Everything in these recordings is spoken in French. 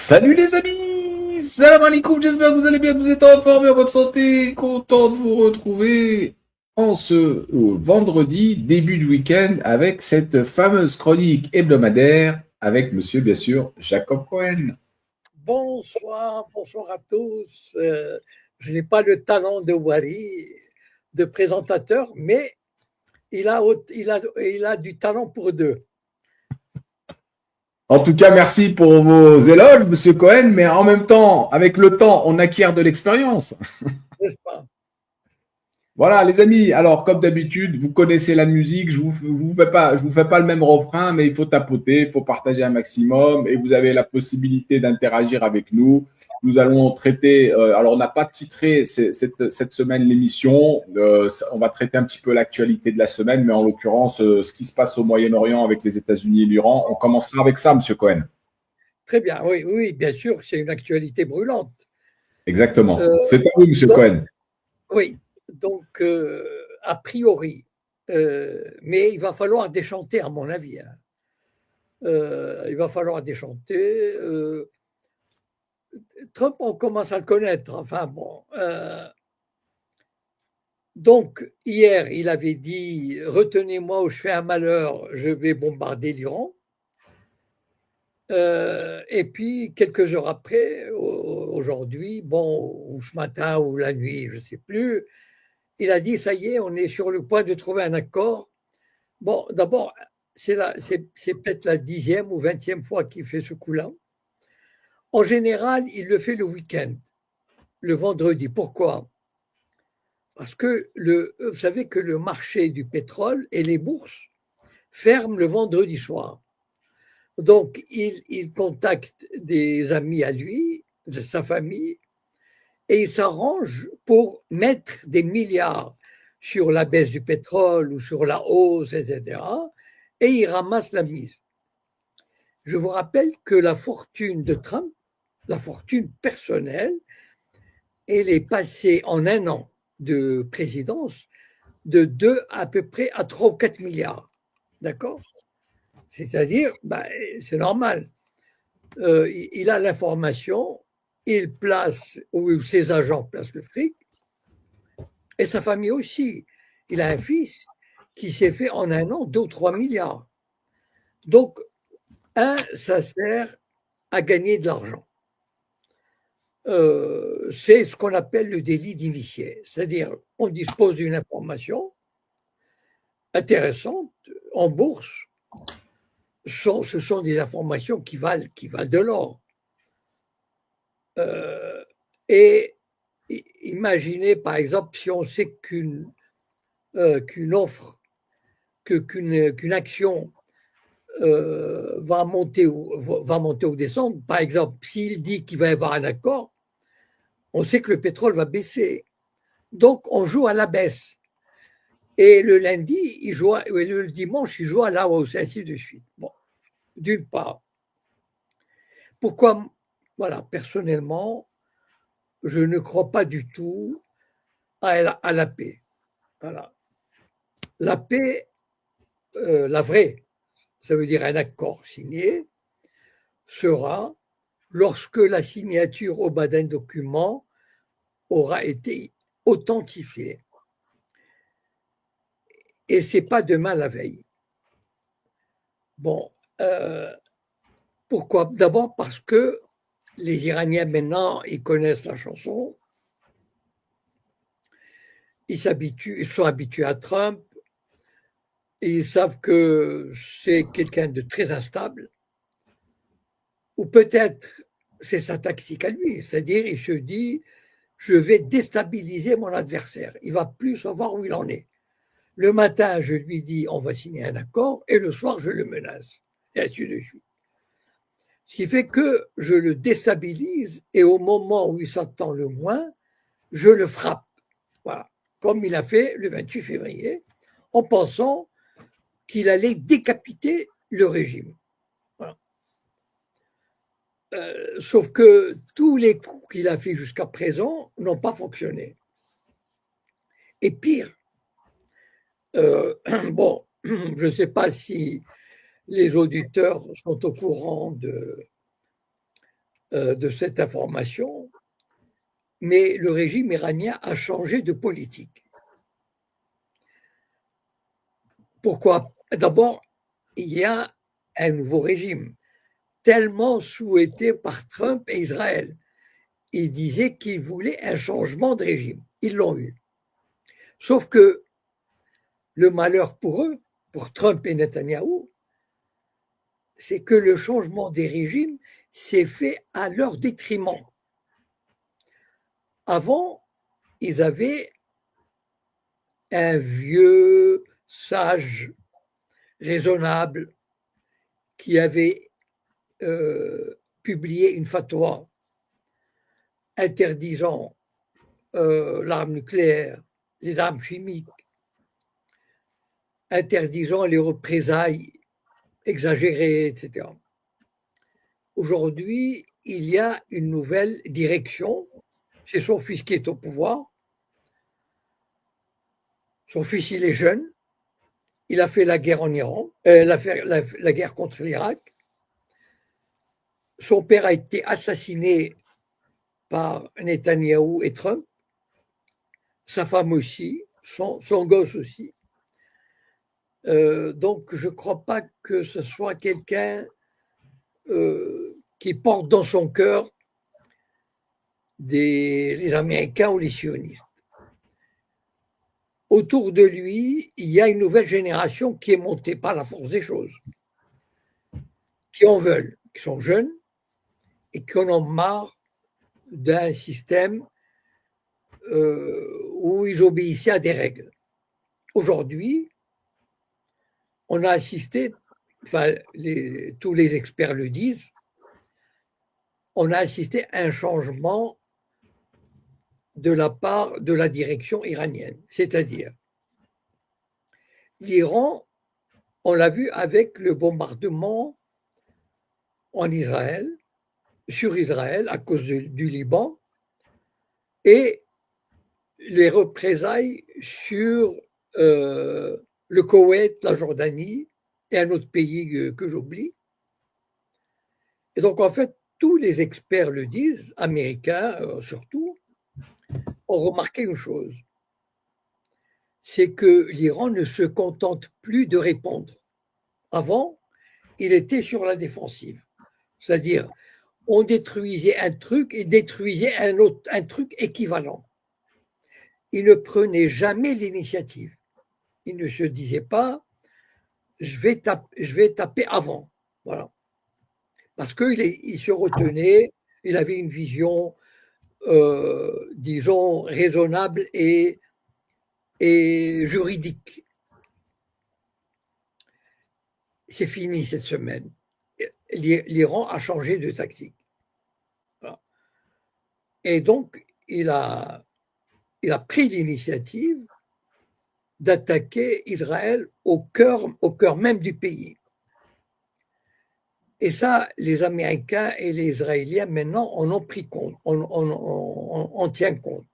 Salut les amis, salam alaikum, j'espère que vous allez bien, que vous êtes en forme et en bonne santé. Content de vous retrouver en ce vendredi, début de week-end, avec cette fameuse chronique hebdomadaire avec monsieur, bien sûr, Jacob Cohen. Bonsoir, bonsoir à tous. Je n'ai pas le talent de Wari, de présentateur, mais il a du talent pour deux. En tout cas, merci pour vos éloges, monsieur Cohen, mais en même temps, avec le temps, on acquiert de l'expérience. N'est-ce pas? Voilà, les amis. Alors, comme d'habitude, vous connaissez la musique. Je vous fais pas le même refrain, mais il faut tapoter, il faut partager un maximum, et vous avez la possibilité d'interagir avec nous. Nous allons traiter. Alors, on n'a pas titré cette semaine l'émission. On va traiter un petit peu l'actualité de la semaine, mais en l'occurrence, ce qui se passe au Moyen-Orient avec les États-Unis et l'Iran. On commencera avec ça, Monsieur Cohen. Très bien, oui, oui, bien sûr, c'est une actualité brûlante. Exactement. Euh, C'est à vous, Monsieur donc, Cohen. oui, donc, a priori, mais il va falloir déchanter, à mon avis, hein. Il va falloir déchanter. Trump, on commence à le connaître. Enfin bon. Donc, hier, il avait dit: retenez-moi ou je fais un malheur, je vais bombarder l'Iran. Et puis, quelques heures après, aujourd'hui, bon, ou ce matin ou la nuit, je ne sais plus, il a dit: ça y est, on est sur le point de trouver un accord. Bon, d'abord, c'est peut-être la 10e ou 20e fois qu'il fait ce coup-là. En général, il le fait le week-end, le vendredi. Pourquoi? Parce que vous savez que le marché du pétrole et les bourses ferment le vendredi soir. Donc, il contacte des amis à lui, de sa famille, et il s'arrange pour mettre des milliards sur la baisse du pétrole ou sur la hausse, etc. Et il ramasse la mise. Je vous rappelle que la fortune de Trump, la fortune personnelle, elle est passée en un an de présidence de 2 à peu près à 3 ou 4 milliards. D'accord? C'est-à-dire, c'est normal. Il a l'information, il place, ou ses agents placent le fric, et sa famille aussi. Il a un fils qui s'est fait en un an 2 ou 3 milliards. Donc, ça sert à gagner de l'argent. C'est ce qu'on appelle le délit d'initié. C'est-à-dire, on dispose d'une information intéressante en bourse. Ce sont des informations qui valent de l'or. Et imaginez, par exemple, si on sait qu'une offre, qu'une action va monter ou descendre. Par exemple, s'il dit qu'il va y avoir un accord, on sait que le pétrole va baisser. Donc, on joue à la baisse. Et le lundi, et le dimanche, il joue à la hausse, et ainsi de suite. Bon, d'une part. Pourquoi, voilà, personnellement, je ne crois pas du tout à la paix. Voilà. La paix, la vraie, ça veut dire un accord signé, sera lorsque la signature au bas d'un document aura été authentifiée. Et ce n'est pas demain la veille. Bon, pourquoi? D'abord parce que les Iraniens maintenant, ils connaissent la chanson, ils sont habitués à Trump, et ils savent que c'est quelqu'un de très instable, ou peut-être c'est sa tactique à lui, c'est-à-dire il se dit: je vais déstabiliser mon adversaire, il va plus savoir où il en est. Le matin, je lui dis on va signer un accord, et le soir, je le menace, et ainsi de suite. Ce qui fait que je le déstabilise, et au moment où il s'attend le moins, je le frappe. Voilà. Comme il a fait le 28 février, en pensant qu'il allait décapiter le régime. Voilà. Sauf que tous les coups qu'il a fait jusqu'à présent n'ont pas fonctionné. Et pire, bon, je ne sais pas si les auditeurs sont au courant de cette information, mais le régime iranien a changé de politique. Pourquoi? D'abord, il y a un nouveau régime, tellement souhaité par Trump et Israël. Ils disaient qu'ils voulaient un changement de régime. Ils l'ont eu. Sauf que le malheur pour eux, pour Trump et Netanyahou, c'est que le changement des régimes s'est fait à leur détriment. Avant, ils avaient un vieux sage raisonnable qui avait publié une fatwa interdisant l'arme nucléaire, les armes chimiques, interdisant les représailles exagérées, etc. Aujourd'hui, il y a une nouvelle direction. C'est son fils qui est au pouvoir. Son fils, il est jeune. Il a fait la guerre en Iran, la guerre contre l'Irak. Son père a été assassiné par Netanyahou et Trump. Sa femme aussi, son gosse aussi. Donc, je ne crois pas que ce soit quelqu'un qui porte dans son cœur les Américains ou les sionistes. Autour de lui, il y a une nouvelle génération qui est montée par la force des choses, qui en veulent, qui sont jeunes et qui en ont marre d'un système où ils obéissaient à des règles. Aujourd'hui, on a assisté, enfin, tous les experts le disent, on a assisté à un changement de la part de la direction iranienne. C'est-à-dire, l'Iran, on l'a vu avec le bombardement en Israël, sur Israël, à cause du Liban, et les représailles sur le Koweït, la Jordanie et un autre pays que j'oublie. Et donc, en fait, tous les experts le disent, américains surtout, ont remarqué une chose, c'est que l'Iran ne se contente plus de répondre. Avant, il était sur la défensive. C'est-à-dire, on détruisait un truc et détruisait un truc équivalent. Il ne prenait jamais l'initiative. Il ne se disait pas, je vais taper avant. Voilà. Parce qu'il se retenait, il avait une vision, disons, raisonnable et juridique. C'est fini cette semaine. L'Iran a changé de tactique. Voilà. Et donc, il a pris l'initiative d'attaquer Israël au cœur même du pays. Et ça, les Américains et les Israéliens, maintenant, en ont pris compte, on tient compte.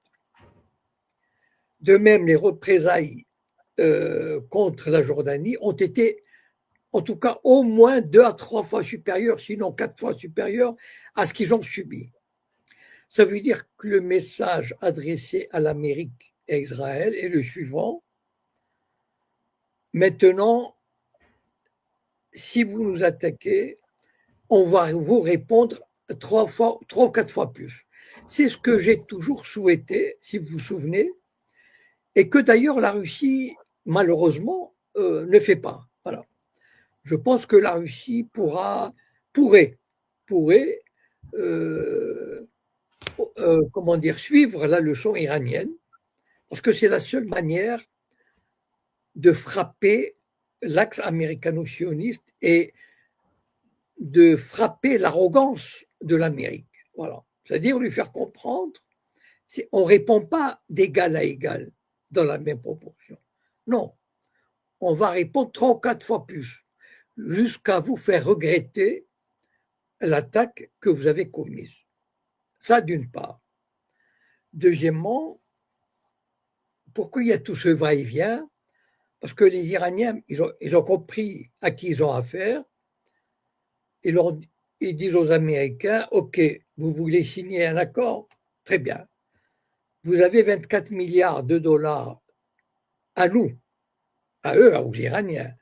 De même, les représailles contre la Jordanie ont été, en tout cas, au moins 2 à 3 fois supérieures, sinon 4 fois supérieures à ce qu'ils ont subi. Ça veut dire que le message adressé à l'Amérique et à Israël est le suivant. Maintenant, si vous nous attaquez, on va vous répondre 3 ou 4 fois plus. C'est ce que j'ai toujours souhaité, si vous vous souvenez, et que d'ailleurs la Russie, malheureusement, ne fait pas. Voilà. Je pense que la Russie pourrait suivre la leçon iranienne, parce que c'est la seule manière de frapper l'axe américano-sioniste et de frapper l'arrogance de l'Amérique. Voilà. C'est-à-dire lui faire comprendre, on ne répond pas d'égal à égal dans la même proportion. Non, on va répondre 3 ou 4 fois plus, jusqu'à vous faire regretter l'attaque que vous avez commise. Ça, d'une part. Deuxièmement, pourquoi il y a tout ce va-et-vient? Parce que les Iraniens, ils ont compris à qui ils ont affaire. Ils disent aux Américains, OK, vous voulez signer un accord? Très bien. Vous avez 24 milliards de dollars à nous, à eux, aux Iraniens,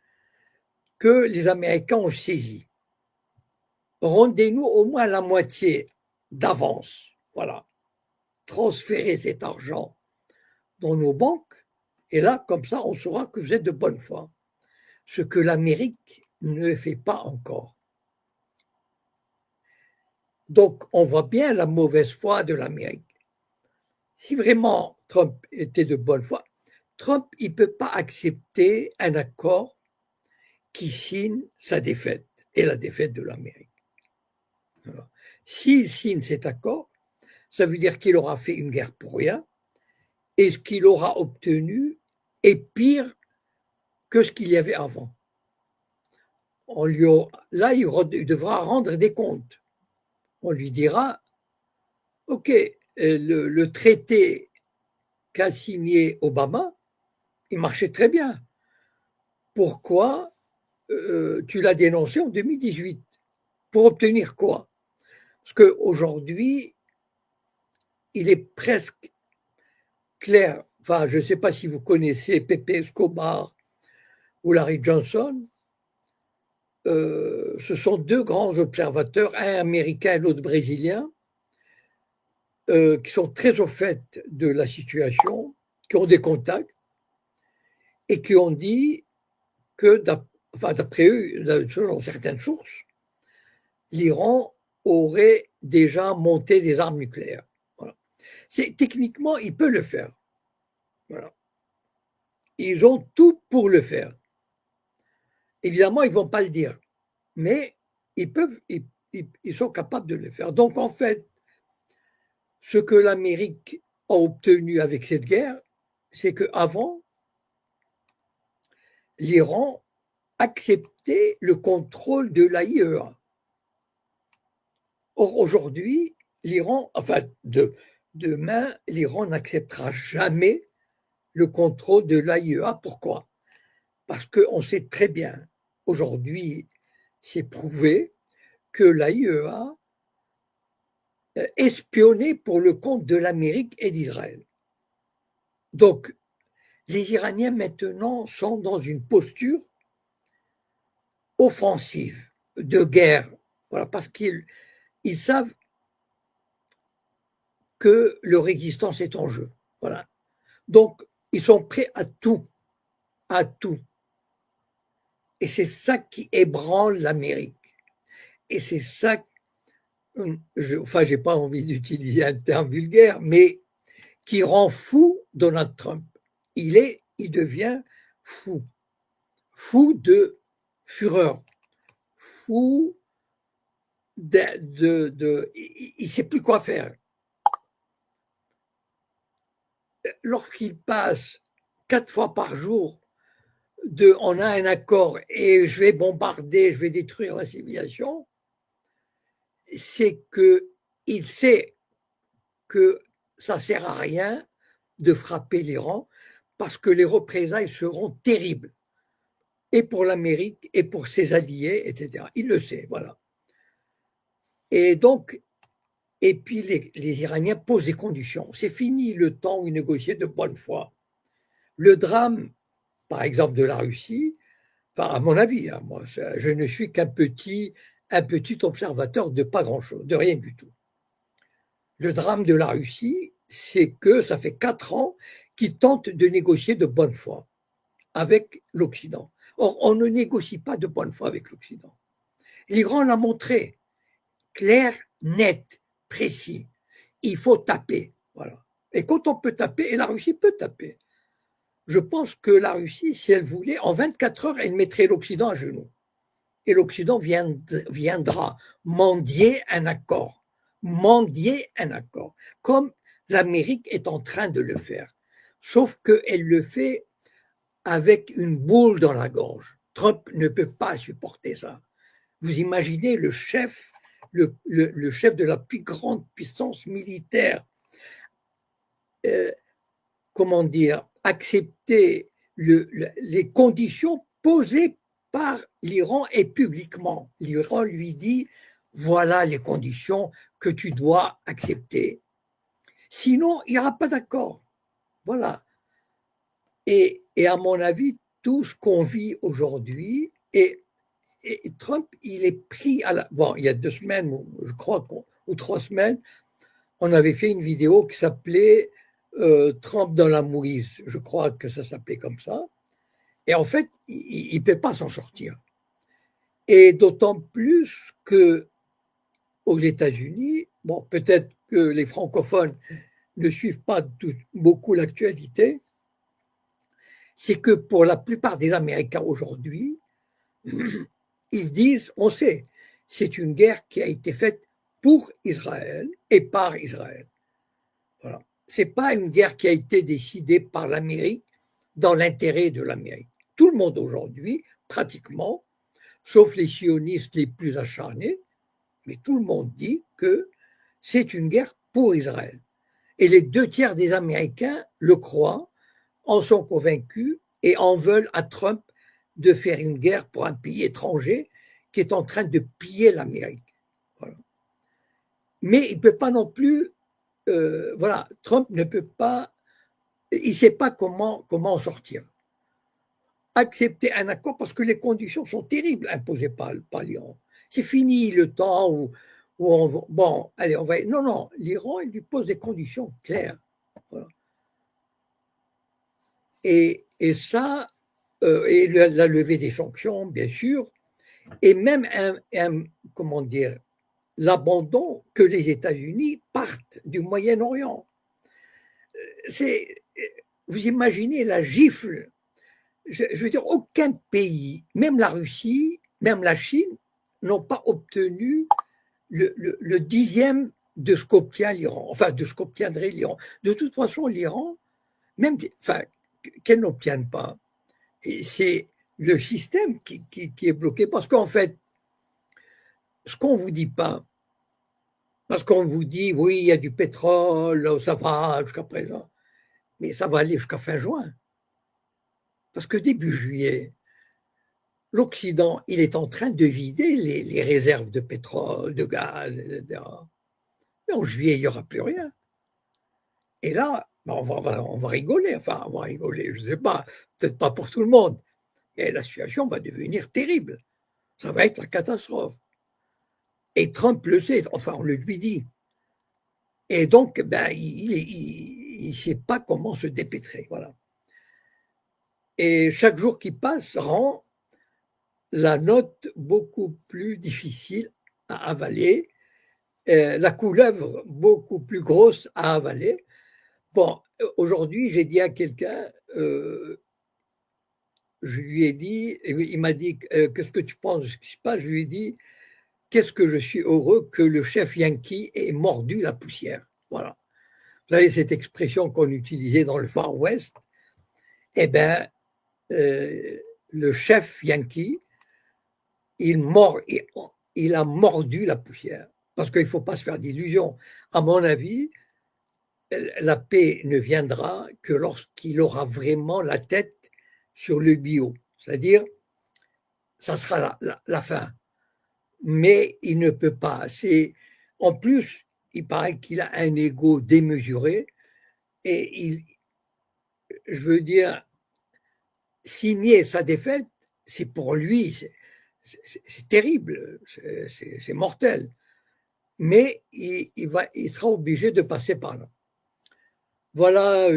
que les Américains ont saisis. Rendez-nous au moins la moitié d'avance. Voilà. Transférez cet argent dans nos banques, et là, comme ça, on saura que vous êtes de bonne foi. Ce que l'Amérique ne fait pas encore. Donc, on voit bien la mauvaise foi de l'Amérique. Si vraiment Trump était de bonne foi, Trump, il ne peut pas accepter un accord qui signe sa défaite et la défaite de l'Amérique. S'il signe cet accord, ça veut dire qu'il aura fait une guerre pour rien, et ce qu'il aura obtenu est pire que ce qu'il y avait avant. Là, il devra rendre des comptes. On lui dira, OK, le traité qu'a signé Obama, il marchait très bien. Pourquoi tu l'as dénoncé en 2018? Pour obtenir quoi? Parce qu'aujourd'hui, il est presque clair, enfin, je ne sais pas si vous connaissez Pepe Escobar ou Larry Johnson, ce sont deux grands observateurs, un américain et l'autre brésilien, qui sont très au fait de la situation, qui ont des contacts et qui ont dit que, d'après eux, selon certaines sources, l'Iran aurait déjà monté des armes nucléaires. Voilà. Techniquement, il peut le faire. Voilà. Ils ont tout pour le faire. Évidemment, ils ne vont pas le dire, mais ils sont capables de le faire. Donc, en fait, ce que l'Amérique a obtenu avec cette guerre, c'est qu'avant, l'Iran acceptait le contrôle de l'AIEA. Or, aujourd'hui, demain, l'Iran n'acceptera jamais le contrôle de l'AIEA. Pourquoi? Parce qu'on sait très bien, aujourd'hui, c'est prouvé que l'AIEA espionnait pour le compte de l'Amérique et d'Israël. Donc, les Iraniens maintenant sont dans une posture offensive, de guerre, voilà, parce qu'ils savent que leur existence est en jeu. Voilà. Donc, ils sont prêts à tout, à tout. Et c'est ça qui ébranle l'Amérique. Et c'est ça, j'ai pas envie d'utiliser un terme vulgaire, mais qui rend fou Donald Trump. Il devient fou. Fou de fureur. Fou il ne sait plus quoi faire. Lorsqu'il passe 4 fois par jour on a un accord et je vais bombarder, je vais détruire la civilisation, c'est qu'il sait que ça ne sert à rien de frapper l'Iran parce que les représailles seront terribles, et pour l'Amérique, et pour ses alliés, etc. Il le sait, voilà. Et donc, et puis les Iraniens posent des conditions. C'est fini le temps où ils négociaient de bonne foi. Le drame, par exemple, de la Russie, enfin, à mon avis, hein, moi, je ne suis qu'un petit observateur de pas grand-chose, de rien du tout. Le drame de la Russie, c'est que ça fait 4 ans qu'ils tentent de négocier de bonne foi avec l'Occident. Or, on ne négocie pas de bonne foi avec l'Occident. L'Iran l'a montré, clair, net, précis. Il faut taper, voilà. Et quand on peut taper, et la Russie peut taper, je pense que la Russie, si elle voulait, en 24 heures, elle mettrait l'Occident à genoux. Et l'Occident viendra mendier un accord. Mendier un accord. Comme l'Amérique est en train de le faire. Sauf qu'elle le fait avec une boule dans la gorge. Trump ne peut pas supporter ça. Vous imaginez le chef de la plus grande puissance militaire, comment dire, accepter les conditions posées par l'Iran et publiquement. L'Iran lui dit, voilà les conditions que tu dois accepter. Sinon, il n'y aura pas d'accord. Voilà. Et à mon avis, tout ce qu'on vit aujourd'hui, et Trump, il est pris à la. Bon, il y a 2 semaines, je crois, ou 3 semaines, on avait fait une vidéo qui s'appelait Trump dans la mouise. Je crois que ça s'appelait comme ça. Et en fait, il ne peut pas s'en sortir. Et d'autant plus que aux États-Unis, bon, peut-être que les francophones ne suivent pas beaucoup l'actualité, c'est que pour la plupart des Américains aujourd'hui, ils disent, on sait, c'est une guerre qui a été faite pour Israël et par Israël. Voilà. Ce n'est pas une guerre qui a été décidée par l'Amérique dans l'intérêt de l'Amérique. Tout le monde aujourd'hui, pratiquement, sauf les sionistes les plus acharnés, mais tout le monde dit que c'est une guerre pour Israël. Et les 2 tiers des Américains le croient, en sont convaincus et en veulent à Trump de faire une guerre pour un pays étranger qui est en train de piller l'Amérique. Voilà. Mais il ne peut pas non plus, voilà, Trump ne peut pas, il ne sait pas comment en sortir. Accepter un accord parce que les conditions sont terribles imposées par l'Iran. C'est fini le temps où bon, allez, on va. Non, non, l'Iran, il lui pose des conditions claires. Voilà. Et ça, et la levée des sanctions, bien sûr, et même comment dire, l'abandon que les États-Unis partent du Moyen-Orient. Vous imaginez la gifle. Je veux dire, aucun pays, même la Russie, même la Chine, n'ont pas obtenu le 10e de ce qu'obtient l'Iran, enfin de ce qu'obtiendrait l'Iran. De toute façon, l'Iran, même, enfin, qu'elle n'obtienne pas, c'est le système qui est bloqué. Parce qu'en fait, ce qu'on ne vous dit pas, parce qu'on vous dit, oui, il y a du pétrole, ça va jusqu'à présent, mais ça va aller jusqu'à fin juin. Parce que début juillet, l'Occident, il est en train de vider les réserves de pétrole, de gaz, etc. Mais en juillet, il n'y aura plus rien. Et là, on va rigoler, enfin, on va rigoler, je ne sais pas, peut-être pas pour tout le monde, mais la situation va devenir terrible. Ça va être la catastrophe. Et Trump le sait, enfin, on le lui dit. Et donc, ben, il ne sait pas comment se dépêtrer. Voilà. Et chaque jour qui passe rend la note beaucoup plus difficile à avaler, la couleuvre beaucoup plus grosse à avaler. Bon, aujourd'hui, j'ai dit à quelqu'un, je lui ai dit, il m'a dit, qu'est-ce que tu penses de ce qui se passe? Je lui ai dit, qu'est-ce que je suis heureux que le chef Yankee ait mordu la poussière. Voilà. Vous savez, cette expression qu'on utilisait dans le Far West, eh bien, le chef Yankee, il a mordu la poussière. Parce qu'il ne faut pas se faire d'illusions. À mon avis, la paix ne viendra que lorsqu'il aura vraiment la tête sur le bio. C'est-à-dire, ça sera la fin. Mais il ne peut pas. En plus, il paraît qu'il a un ego démesuré et je veux dire, signer sa défaite, c'est pour lui, c'est terrible, c'est mortel. Mais il sera obligé de passer par là. Voilà,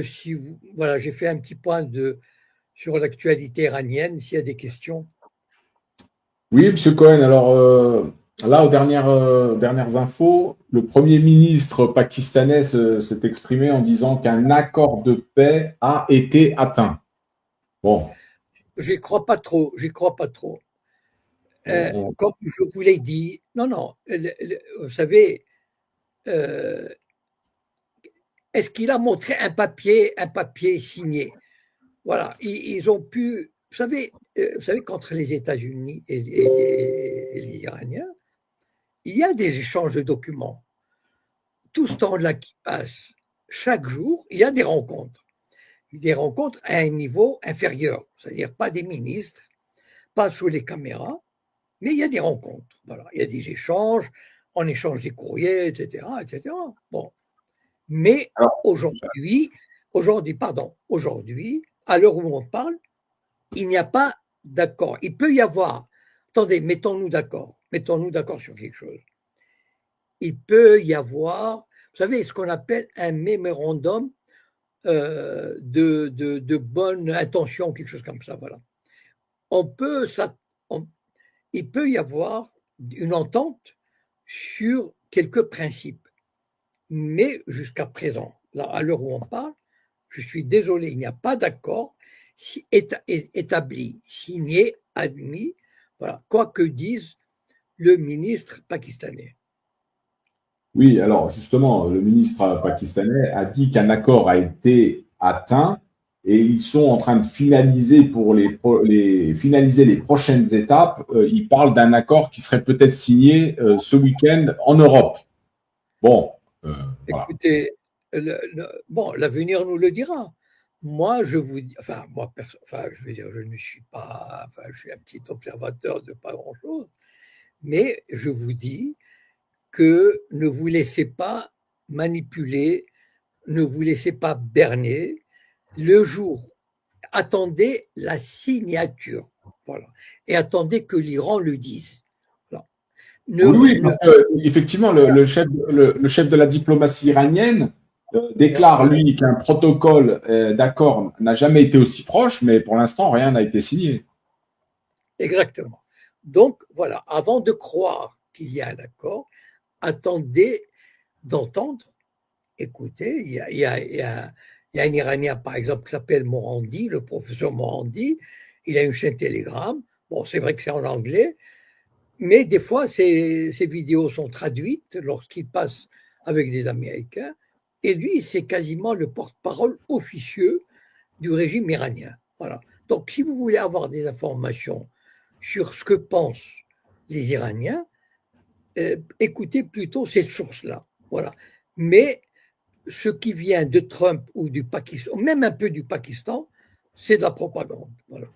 voilà, j'ai fait un petit point sur l'actualité iranienne, s'il y a des questions. Oui, M. Cohen, alors là, aux dernières infos, le Premier ministre pakistanais s'est exprimé en disant qu'un accord de paix a été atteint. Bon. J'y crois pas trop, j'y crois pas trop. Comme je vous l'ai dit, non, vous savez, est-ce qu'il a montré un papier signé? Voilà, ils ont pu, vous savez, qu'entre les États-Unis et les Iraniens, il y a des échanges de documents. Tout ce temps-là qui passe, chaque jour, il y a des rencontres à un niveau inférieur, c'est-à-dire pas des ministres, pas sous les caméras, mais il y a des rencontres. Voilà, il y a des échanges on échange des courriers, etc., etc. Bon. Mais Alors, aujourd'hui, à l'heure où on parle, il n'y a pas d'accord. Il peut y avoir, attendez, mettons-nous d'accord sur quelque chose. Il peut y avoir, vous savez, ce qu'on appelle un mémorandum de bonne intention, quelque chose comme ça, voilà. On peut, ça, on- il peut y avoir une entente sur quelques principes, mais jusqu'à présent, là, à l'heure où on parle, je suis désolé, il n'y a pas d'accord établi, signé, admis, voilà, quoi que dise le ministre pakistanais. oui, alors justement, le ministre pakistanais a dit qu'un accord a été atteint et ils sont en train de finaliser finaliser les prochaines étapes. Ils parlent d'un accord qui serait peut-être signé ce week-end en Europe. Bon, voilà. Écoutez, bon, l'avenir nous le dira. Moi, je vous dis, enfin, enfin, je veux dire, je ne suis pas, enfin, je suis un petit observateur de pas grand-chose, mais je vous dis que ne vous laissez pas manipuler, ne vous laissez pas berner. Le jour, attendez la signature, voilà, et attendez que l'Iran le dise. Voilà. Oui, oui, Ne, donc, effectivement, le chef de la diplomatie iranienne voilà, déclare, lui, qu'un protocole d'accord n'a jamais été aussi proche, mais pour l'instant, rien n'a été signé. exactement. Donc, voilà, avant de croire qu'il y a un accord, attendez d'entendre. Écoutez, il y a un Iranien, par exemple, qui s'appelle Morandi, le professeur Morandi. Il a une chaîne Telegram. Bon, c'est vrai que c'est en anglais, mais des fois, ces vidéos sont traduites lorsqu'il passe avec des Américains. Et lui, c'est quasiment le porte-parole officieux du régime iranien. Voilà. Donc, si vous voulez avoir des informations sur ce que pensent les Iraniens, écoutez plutôt ces sources-là. Voilà. Mais ce qui vient de Trump ou du Pakistan, même un peu du Pakistan, c'est de la propagande. Voilà.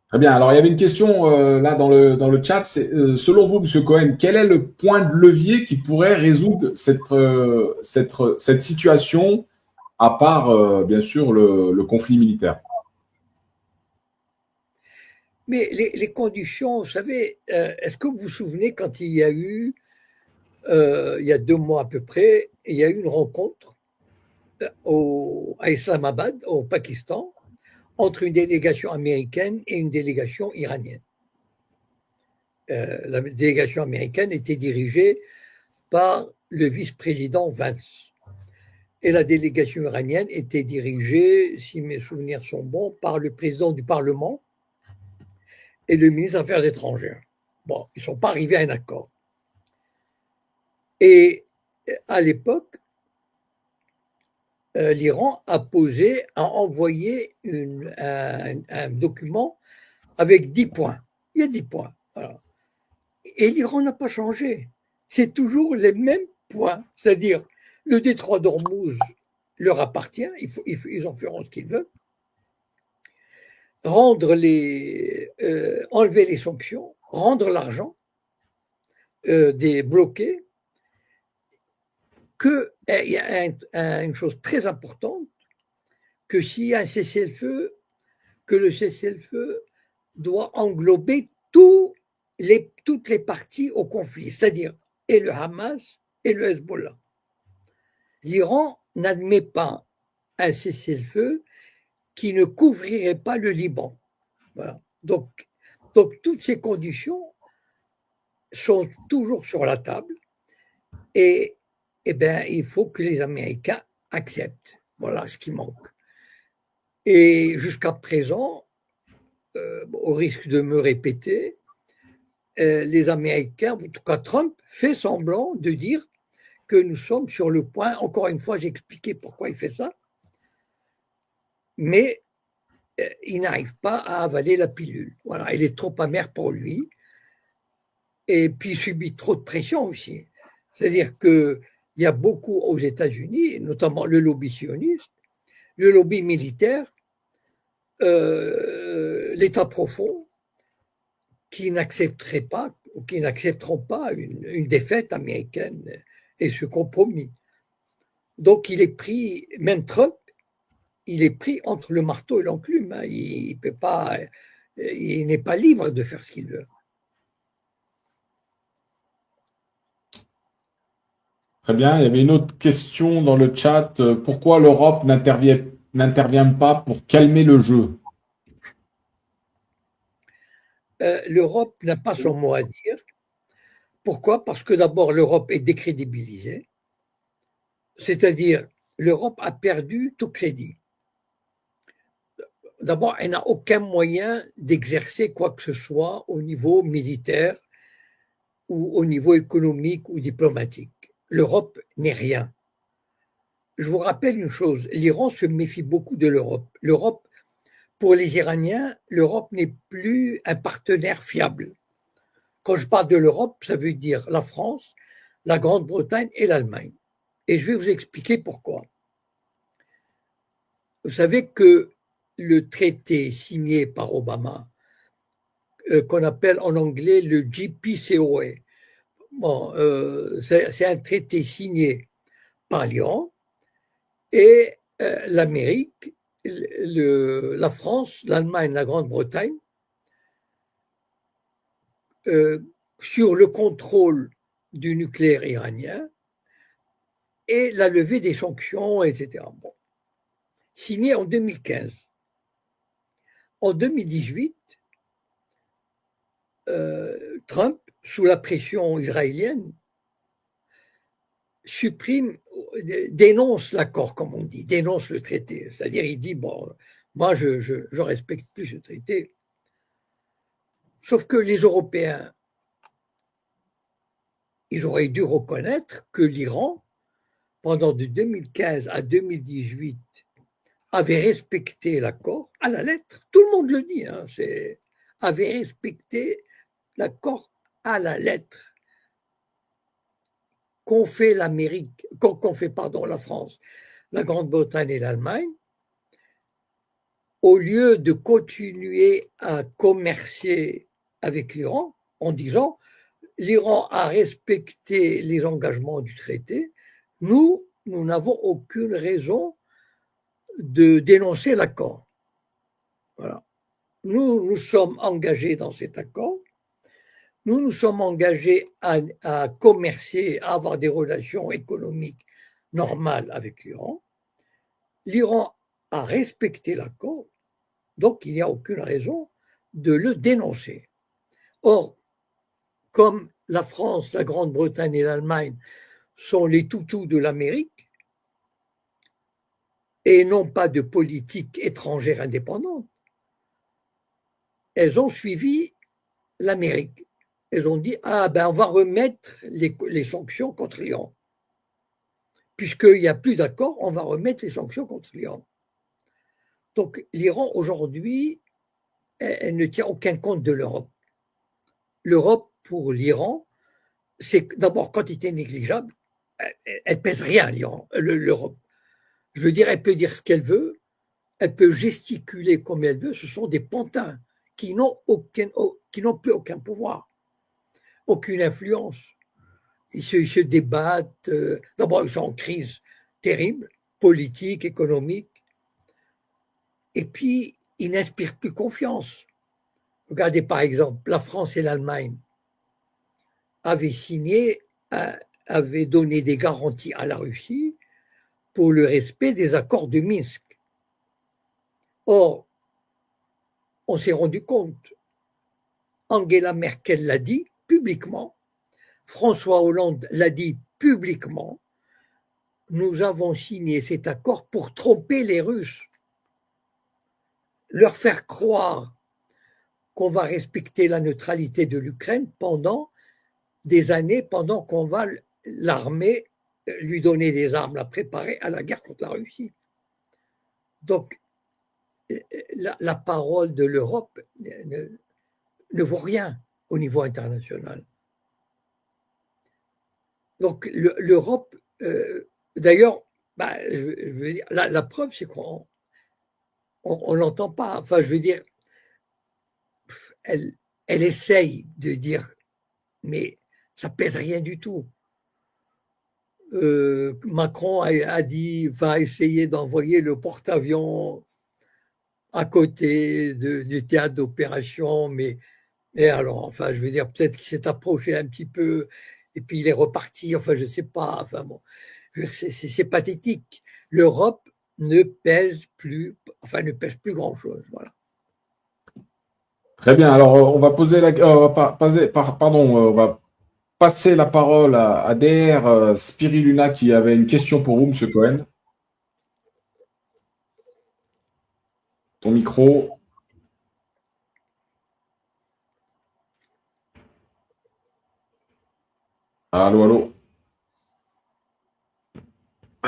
Très bien. Alors, il y avait une question là dans le chat. C'est, selon vous, Monsieur Cohen, quel est le point de levier qui pourrait résoudre cette situation, à part, bien sûr, le conflit militaire? Mais les conditions, vous savez, est-ce que vous vous souvenez quand il y a eu, il y a 2 mois à peu près, il y a eu une rencontre à Islamabad, au Pakistan, entre une délégation américaine et une délégation iranienne. La délégation américaine était dirigée par le vice-président Vance. Et la délégation iranienne était dirigée, si mes souvenirs sont bons, par le président du Parlement et le ministre des Affaires étrangères. Bon, ils ne sont pas arrivés à un accord. Et à l'époque, l'Iran a envoyé un document avec 10 points. Il y a 10 points. Voilà. Et l'Iran n'a pas changé. C'est toujours les mêmes points. C'est-à-dire, le détroit d'Ormuz leur appartient, ils en feront ce qu'ils veulent. Enlever les sanctions, rendre l'argent des bloqués, il y a une chose très importante, que s'il y a un cessez-le-feu, que le cessez-le-feu doit englober toutes les parties au conflit, c'est-à-dire et le Hamas et le Hezbollah. L'Iran n'admet pas un cessez-le-feu qui ne couvrirait pas le Liban. Voilà. Donc toutes ces conditions sont toujours sur la table et, ben, il faut que les Américains acceptent. Voilà ce qui manque. Et jusqu'à présent, au risque de me répéter, les Américains, en tout cas Trump, fait semblant de dire que nous sommes sur le point, encore une fois, j'ai expliqué pourquoi il fait ça, mais il n'arrive pas à avaler la pilule. Voilà, elle est trop amère pour lui, et puis il subit trop de pression aussi. C'est-à-dire qu'il y a beaucoup aux États-Unis, notamment le lobby sioniste, le lobby militaire, l'État profond, qui n'accepterait pas, ou qui n'accepteront pas une défaite américaine et ce compromis. Donc il est pris, même Trump, il est pris entre le marteau et l'enclume. Hein. Il peut pas, il n'est pas libre de faire ce qu'il veut. Très bien. Il y avait une autre question dans le chat. Pourquoi l'Europe n'intervient pas pour calmer le jeu? L'Europe n'a pas son mot à dire. Pourquoi? Parce que d'abord, l'Europe est décrédibilisée. C'est-à-dire, l'Europe a perdu tout crédit. D'abord, elle n'a aucun moyen d'exercer quoi que ce soit au niveau militaire ou au niveau économique ou diplomatique. L'Europe n'est rien. Je vous rappelle une chose, l'Iran se méfie beaucoup de l'Europe. L'Europe, pour les Iraniens, l'Europe n'est plus un partenaire fiable. Quand je parle de l'Europe, ça veut dire la France, la Grande-Bretagne et l'Allemagne. Et je vais vous expliquer pourquoi. Vous savez que le traité signé par Obama, qu'on appelle en anglais le JPCOA, bon, c'est un traité signé par l'Iran et l'Amérique, la France, l'Allemagne, la Grande-Bretagne, sur le contrôle du nucléaire iranien et la levée des sanctions, etc. Bon. Signé en 2015. En 2018, Trump, sous la pression israélienne, dénonce l'accord, comme on dit, dénonce le traité. C'est-à-dire, il dit, bon, moi, je respecte plus ce traité. Sauf que les Européens, ils auraient dû reconnaître que l'Iran, pendant de 2015 à 2018, avait respecté l'accord à la lettre. Tout le monde le dit, hein, avait respecté l'accord à la lettre qu'ont fait la France, la Grande-Bretagne et l'Allemagne, au lieu de continuer à commercer avec l'Iran en disant l'Iran a respecté les engagements du traité, nous n'avons aucune raison de dénoncer l'accord. Voilà. Nous sommes engagés dans cet accord. Nous sommes engagés à commercer, à avoir des relations économiques normales avec l'Iran. L'Iran a respecté l'accord, donc il n'y a aucune raison de le dénoncer. Or, comme la France, la Grande-Bretagne et l'Allemagne sont les toutous de l'Amérique et n'ont pas de politique étrangère indépendante, elles ont suivi l'Amérique. Elles ont dit, on va remettre les sanctions contre l'Iran. Puisqu'il n'y a plus d'accord, on va remettre les sanctions contre l'Iran. Donc l'Iran, aujourd'hui, elle ne tient aucun compte de l'Europe. L'Europe, pour l'Iran, c'est d'abord quantité négligeable. Elle pèse rien, l'Europe. Je veux dire, elle peut dire ce qu'elle veut, elle peut gesticuler comme elle veut. Ce sont des pantins qui n'ont plus aucun pouvoir, aucune influence. Ils se débattent. D'abord, ils sont en crise terrible, politique, économique. Et puis, ils n'inspirent plus confiance. Regardez par exemple, la France et l'Allemagne avaient signé, avaient donné des garanties à la Russie pour le respect des accords de Minsk. Or, on s'est rendu compte, Angela Merkel l'a dit publiquement, François Hollande l'a dit publiquement, nous avons signé cet accord pour tromper les Russes, leur faire croire qu'on va respecter la neutralité de l'Ukraine pendant des années, pendant qu'on va l'armer, lui donner des armes, la préparer à la guerre contre la Russie. Donc, la parole de l'Europe ne vaut rien au niveau international. Donc, l'Europe, d'ailleurs, je veux dire, la preuve, c'est qu'on n'entend pas. Enfin, je veux dire, elle essaye de dire mais ça pèse rien du tout. Macron a dit va essayer d'envoyer le porte-avions à côté du théâtre d'opération, mais alors, enfin, je veux dire, peut-être qu'il s'est approché un petit peu et puis il est reparti, enfin, je ne sais pas, enfin bon, c'est pathétique. L'Europe ne pèse plus, enfin, ne pèse plus grand-chose, voilà. Très bien. Alors, on va poser on va passer la parole à DR Spiriluna qui avait une question pour vous, Monsieur Cohen. Ton micro. Allô, allô.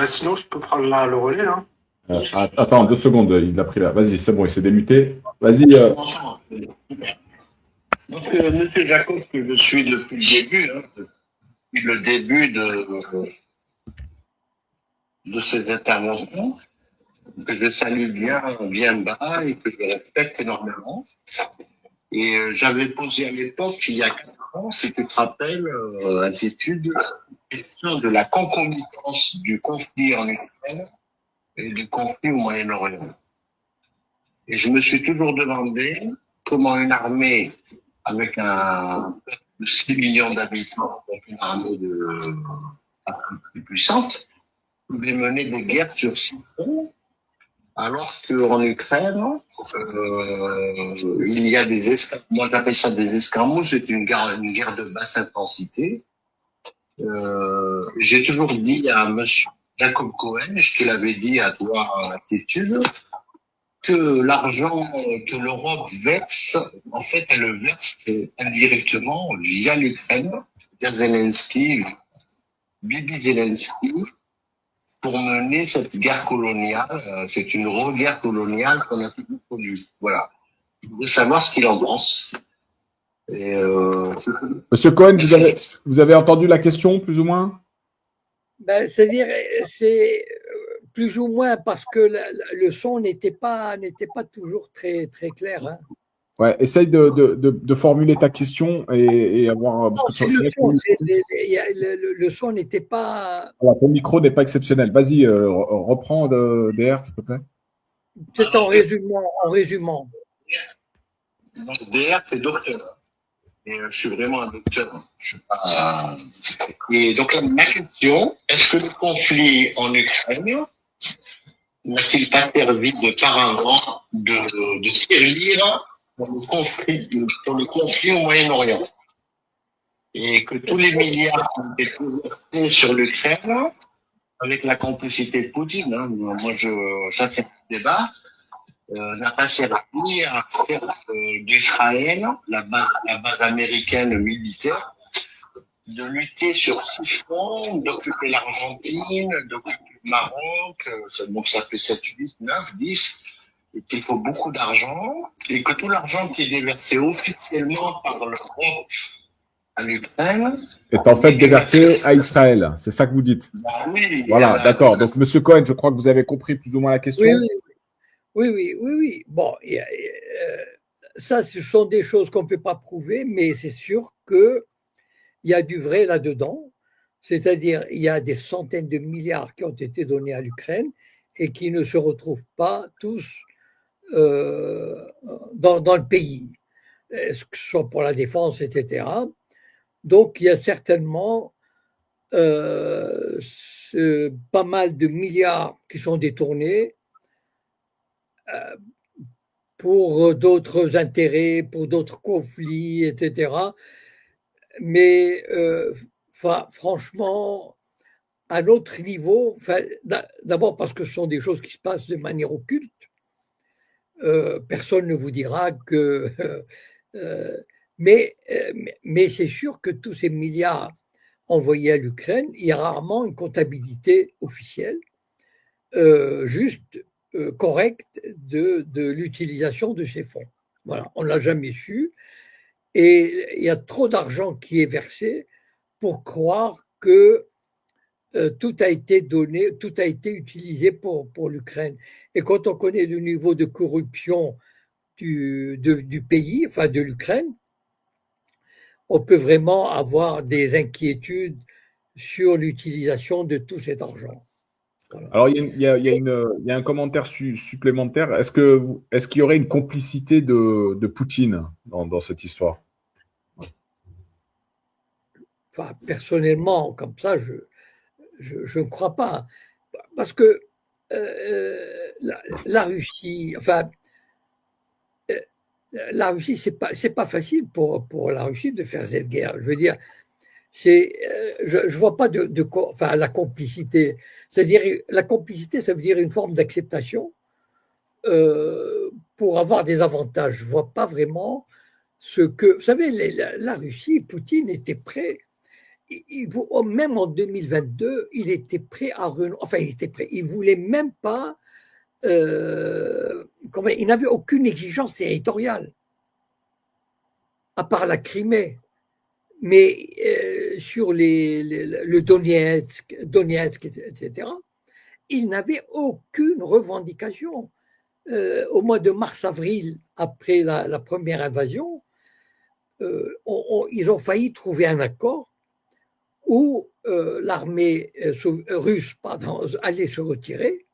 Sinon, je peux prendre le relais. Hein. Attends, 2 secondes, il l'a pris là. Vas-y, c'est bon, il s'est démuté. Vas-y. Donc, Monsieur Jacob, que je suis depuis le début, depuis le début de ces interventions, que je salue bien bas et que je respecte énormément. Et j'avais posé à l'époque, il y a 4 ans, si tu te rappelles, attitude, question de la concomitance du conflit en Ukraine et du conflit au Moyen-Orient. Et je me suis toujours demandé comment une armée avec un peuple de 6 millions d'habitants, donc une armée plus puissante, pouvait mener des guerres sur 6 fronts, alors qu'en Ukraine, il y a des escamouses. Moi, j'appelle ça des escamouses. C'est une guerre de basse intensité. J'ai toujours dit à Monsieur Jacob Cohen, je te l'avais dit à toi, Tétude, que l'argent que l'Europe verse, en fait, elle le verse indirectement via l'Ukraine, via Zelensky, Bibi Zelensky, pour mener cette guerre coloniale. C'est une guerre coloniale qu'on a toujours connue. Voilà. Je voulais savoir ce qu'il en pense. Et Monsieur Cohen, vous avez entendu la question, plus ou moins? Ben, c'est-à-dire, c'est plus ou moins parce que le son n'était pas toujours très, très clair. Hein. Ouais, essaye de formuler ta question et avoir. Parce que Le son n'était pas. Voilà, ton micro n'est pas exceptionnel. Vas-y, reprends DR, s'il te plaît. C'est en résumant. Donc, DR, c'est docteur. Et je suis vraiment un docteur. Je suis pas. Et donc, ma question, est-ce que le conflit en Ukraine n'a-t-il pas servi de paravent de tirelire pour le conflit au Moyen-Orient? Et que tous les milliards qui ont été versés sur l'Ukraine, avec la complicité de Poutine, moi ça c'est un débat, n'a pas servi à faire d'Israël, la base américaine militaire, de lutter sur 6 fronts, d'occuper l'Argentine, d'occuper le Maroc, donc ça fait 7, 8, 9, 10, et qu'il faut beaucoup d'argent, et que tout l'argent qui est déversé officiellement par l'Europe à l'Ukraine est en fait déversé à Israël. C'est ça que vous dites. Bah oui, voilà, d'accord. Donc, Monsieur Cohen, je crois que vous avez compris plus ou moins la question. Oui. Bon, ça, ce sont des choses qu'on ne peut pas prouver, mais c'est sûr qu'il y a du vrai là-dedans. C'est-à-dire, il y a des centaines de milliards qui ont été donnés à l'Ukraine et qui ne se retrouvent pas tous dans le pays, que ce soit pour la défense, etc. Donc, il y a certainement pas mal de milliards qui sont détournés pour d'autres intérêts, pour d'autres conflits, etc. Mais franchement, à notre niveau, d'abord parce que ce sont des choses qui se passent de manière occulte, personne ne vous dira que... mais c'est sûr que tous ces milliards envoyés à l'Ukraine, il y a rarement une comptabilité officielle juste correcte de l'utilisation de ces fonds. Voilà, on ne l'a jamais su. Et il y a trop d'argent qui est versé pour croire que tout a été donné, tout a été utilisé pour l'Ukraine. Et quand on connaît le niveau de corruption du pays, enfin de l'Ukraine, on peut vraiment avoir des inquiétudes sur l'utilisation de tout cet argent. Voilà. Alors, il y a un commentaire supplémentaire. Est-ce qu'il y aurait une complicité de Poutine dans cette histoire? Enfin, personnellement, comme ça, je ne crois pas. Parce que la Russie, enfin, la Russie, c'est pas facile pour la Russie de faire cette guerre. Je veux dire, je vois pas enfin, la complicité. C'est-à-dire, la complicité, ça veut dire une forme d'acceptation pour avoir des avantages. Je vois pas vraiment ce que, vous savez, la Russie, Poutine était prêt. Même en 2022, il était prêt à enfin, il était prêt. Il voulait même pas. Il n'avait aucune exigence territoriale, à part la Crimée. Mais sur le Donetsk, etc., il n'avait aucune revendication. Au mois de mars-avril, après la première invasion, ils ont failli trouver un accord où l'armée russe allait se retirer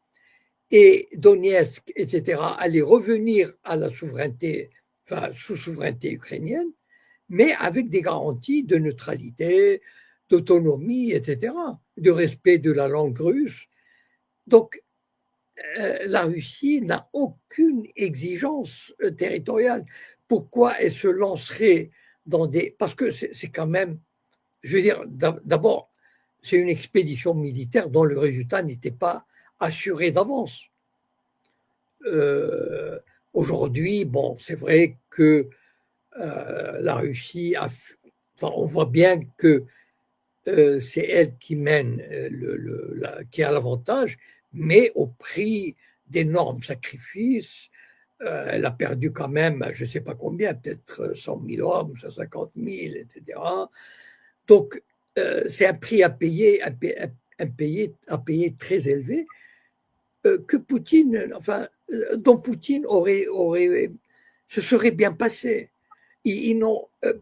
et Donetsk, etc., allait revenir à la souveraineté, enfin, sous souveraineté ukrainienne, mais avec des garanties de neutralité, d'autonomie, etc., de respect de la langue russe. Donc, la Russie n'a aucune exigence territoriale. Pourquoi elle se lancerait dans des... Parce que c'est quand même... Je veux dire, d'abord, c'est une expédition militaire dont le résultat n'était pas assuré d'avance. Aujourd'hui, bon, c'est vrai que la Russie enfin, on voit bien que c'est elle qui mène, qui a l'avantage, mais au prix d'énormes sacrifices. Elle a perdu quand même, je ne sais pas combien, peut-être 100 000 hommes, 150 000, etc. Donc, c'est un prix à payer, à payer très élevé que Poutine, enfin, dont Poutine se serait bien passé.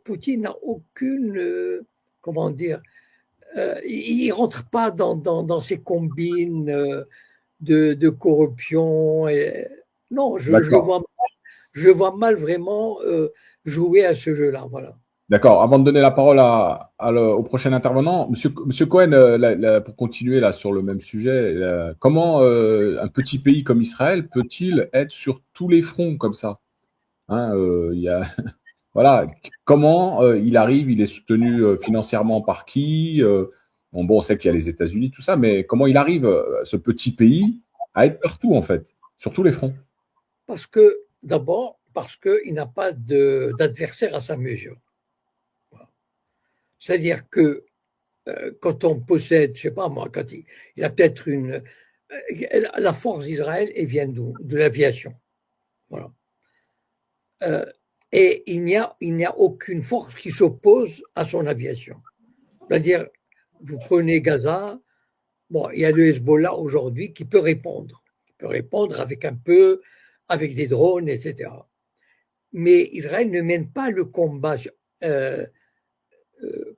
Poutine n'a aucune, comment dire, il ne rentre pas dans ces combines de corruption. Non, je vois mal vraiment jouer à ce jeu-là. Voilà. D'accord. Avant de donner la parole au prochain intervenant, Monsieur Cohen, pour continuer là sur le même sujet, comment un petit pays comme Israël peut-il être sur tous les fronts comme ça? Hein, voilà. Comment il arrive? Il est soutenu financièrement par qui? Bon, on sait qu'il y a les États-Unis, tout ça, mais comment il arrive, ce petit pays, à être partout en fait, sur tous les fronts? D'abord, parce qu'il n'a pas d'adversaire à sa mesure. C'est-à-dire que quand on possède, je sais pas moi, quand il a peut-être la force d'Israël, elle vient d'où? De l'aviation. Voilà. Et il n'y a aucune force qui s'oppose à son aviation. C'est-à-dire, vous prenez Gaza, bon, il y a le Hezbollah aujourd'hui qui peut répondre. Avec des drones, etc. Mais Israël ne mène pas le combat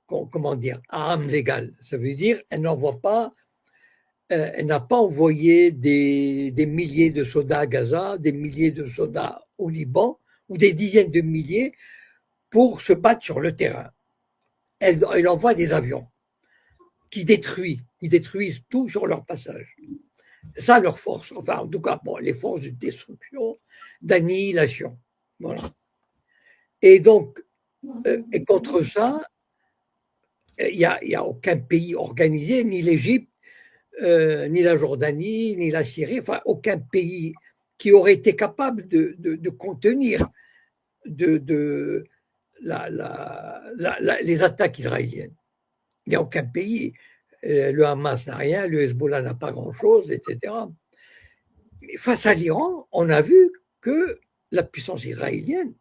comment dire, à armes égales. Ça veut dire elle n'envoie pas, elle n'a pas envoyé des milliers de soldats à Gaza, des milliers de soldats au Liban, ou des dizaines de milliers pour se battre sur le terrain. Elle envoie des avions qui détruisent tout sur leur passage. C'est ça leur force. Enfin, en tout cas, bon, les forces de destruction, d'annihilation. Voilà. Et donc, et contre ça, il n'y a aucun pays organisé, ni l'Égypte, ni la Jordanie, ni la Syrie, enfin aucun pays qui aurait été capable de contenir les attaques israéliennes. Il n'y a aucun pays. Le Hamas n'a rien, le Hezbollah n'a pas grand-chose, etc. Mais face à l'Iran, on a vu que la puissance israélienne,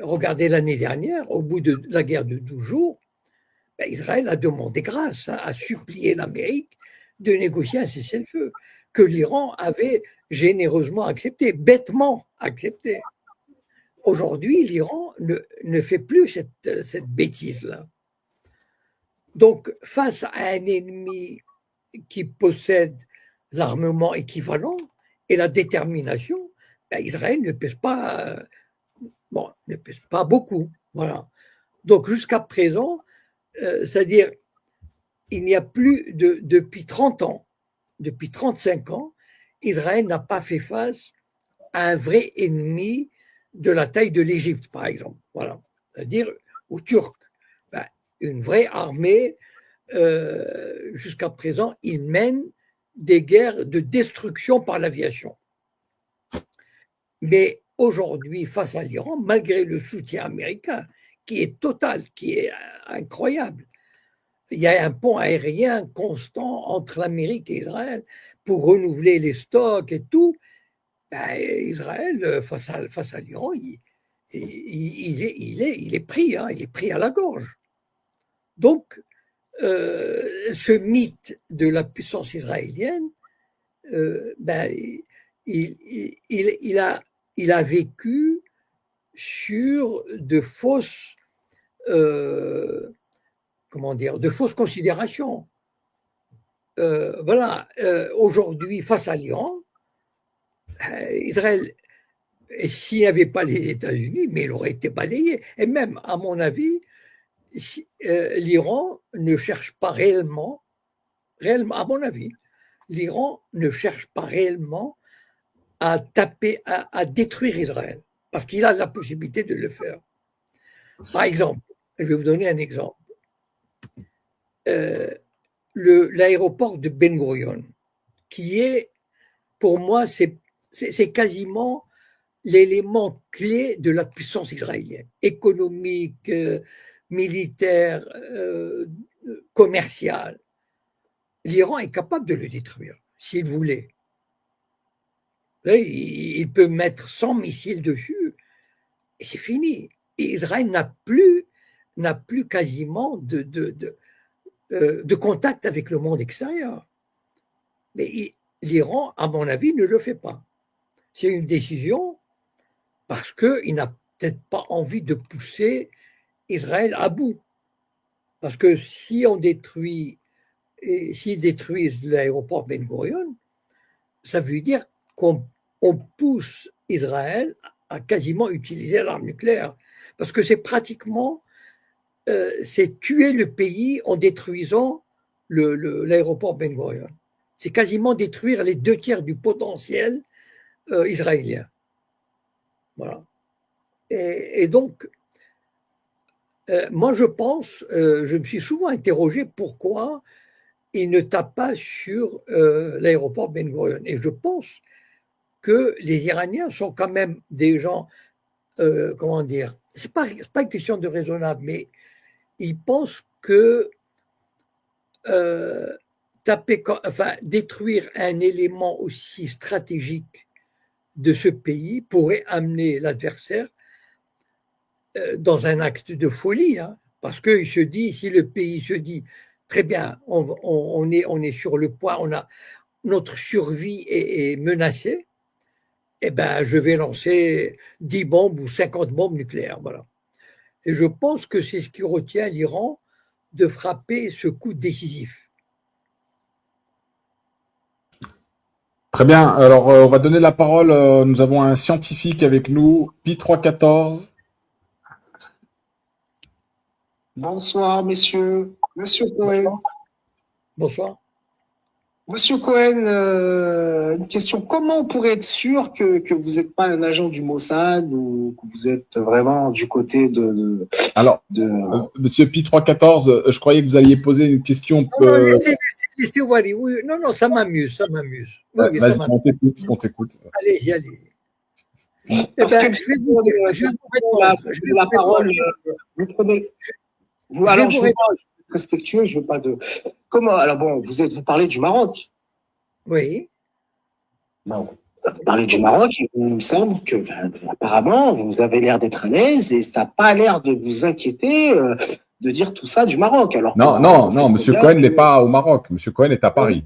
regardez l'année dernière, au bout de la guerre de 12 jours, Israël a demandé grâce, a supplié l'Amérique de négocier un cessez-le-feu que l'Iran avait généreusement accepté, bêtement accepté. aujourd'hui, l'Iran ne fait plus cette bêtise-là. Donc, face à un ennemi qui possède l'armement équivalent et la détermination, ben, Israël ne pèse pas, ne pèse pas beaucoup. Voilà. Donc, jusqu'à présent, c'est-à-dire, il n'y a plus depuis 30 ans, depuis 35 ans, Israël n'a pas fait face à un vrai ennemi de la taille de l'Égypte, par exemple. Voilà. C'est-à-dire aux Turcs. Ben, une vraie armée, jusqu'à présent, ils mènent des guerres de destruction par l'aviation. Mais aujourd'hui, face à l'Iran, malgré le soutien américain, qui est total, qui est incroyable, il y a un pont aérien constant entre l'Amérique et Israël pour renouveler les stocks et tout. Ben, Israël, face à l'Iran, il est pris, hein, il est pris à la gorge. Donc, ce mythe de la puissance israélienne, ben, il a vécu sur de fausses, de fausses considérations. Voilà, aujourd'hui, face à l'Iran, Israël, s'il n'y avait pas les États-Unis, mais il aurait été balayé. Et même, à mon avis, l'Iran ne cherche pas réellement, à mon avis, l'Iran ne cherche pas réellement à à détruire Israël, parce qu'il a la possibilité de le faire. Par exemple, je vais vous donner un exemple. L'aéroport de Ben Gurion, qui est, pour moi, c'est quasiment l'élément clé de la puissance israélienne, économique, militaire, commerciale. L'Iran est capable de le détruire, s'il voulait. Il peut mettre 100 missiles dessus et c'est fini. Et Israël n'a plus quasiment de contact avec le monde extérieur. Mais l'Iran, à mon avis, ne le fait pas. C'est une décision parce qu'il n'a peut-être pas envie de pousser Israël à bout. Parce que si on détruit, s'ils détruisent l'aéroport Ben Gurion, ça veut dire qu'on pousse Israël à quasiment utiliser l'arme nucléaire. Parce que c'est pratiquement, c'est tuer le pays en détruisant l'aéroport Ben Gurion. C'est quasiment détruire les 2/3 du potentiel israélien. Voilà. Et donc, moi je pense, je me suis souvent interrogé pourquoi il ne tape pas sur l'aéroport Ben Gurion. Et je pense que les Iraniens sont quand même des gens, comment dire, c'est pas une question de raisonnable, mais ils pensent que détruire un élément aussi stratégique de ce pays pourrait amener l'adversaire dans un acte de folie, hein, parce que si le pays se dit très bien, on est sur le point, notre survie est menacée, eh ben, je vais lancer 10 bombes ou 50 bombes nucléaires. Voilà. Et je pense que c'est ce qui retient l'Iran de frapper ce coup décisif. Très bien. Alors, on va donner la parole. Nous avons un scientifique avec nous, Pi314. Bonsoir, messieurs. Monsieur Cohen. Bonsoir. Monsieur Cohen, une question. Comment on pourrait être sûr que vous n'êtes pas un agent du Mossad ou que vous êtes vraiment du côté de... Alors, monsieur Pi314, je croyais que vous alliez poser une question. Non, laissez voir. Oui, non, ça m'amuse. Oui, vas-y, on t'écoute. Allez. Parce que je vais vous répondre. La parole. Vous prenez. Alors, je vais être respectueux, je veux pas de. Comment? Alors bon, vous parlez du Maroc. Oui. Bon, vous parlez du Maroc, et il me semble que apparemment vous avez l'air d'être à l'aise et ça n'a pas l'air de vous inquiéter de dire tout ça du Maroc. Alors non, Monsieur Cohen n'est pas au Maroc. Monsieur Cohen est à Paris.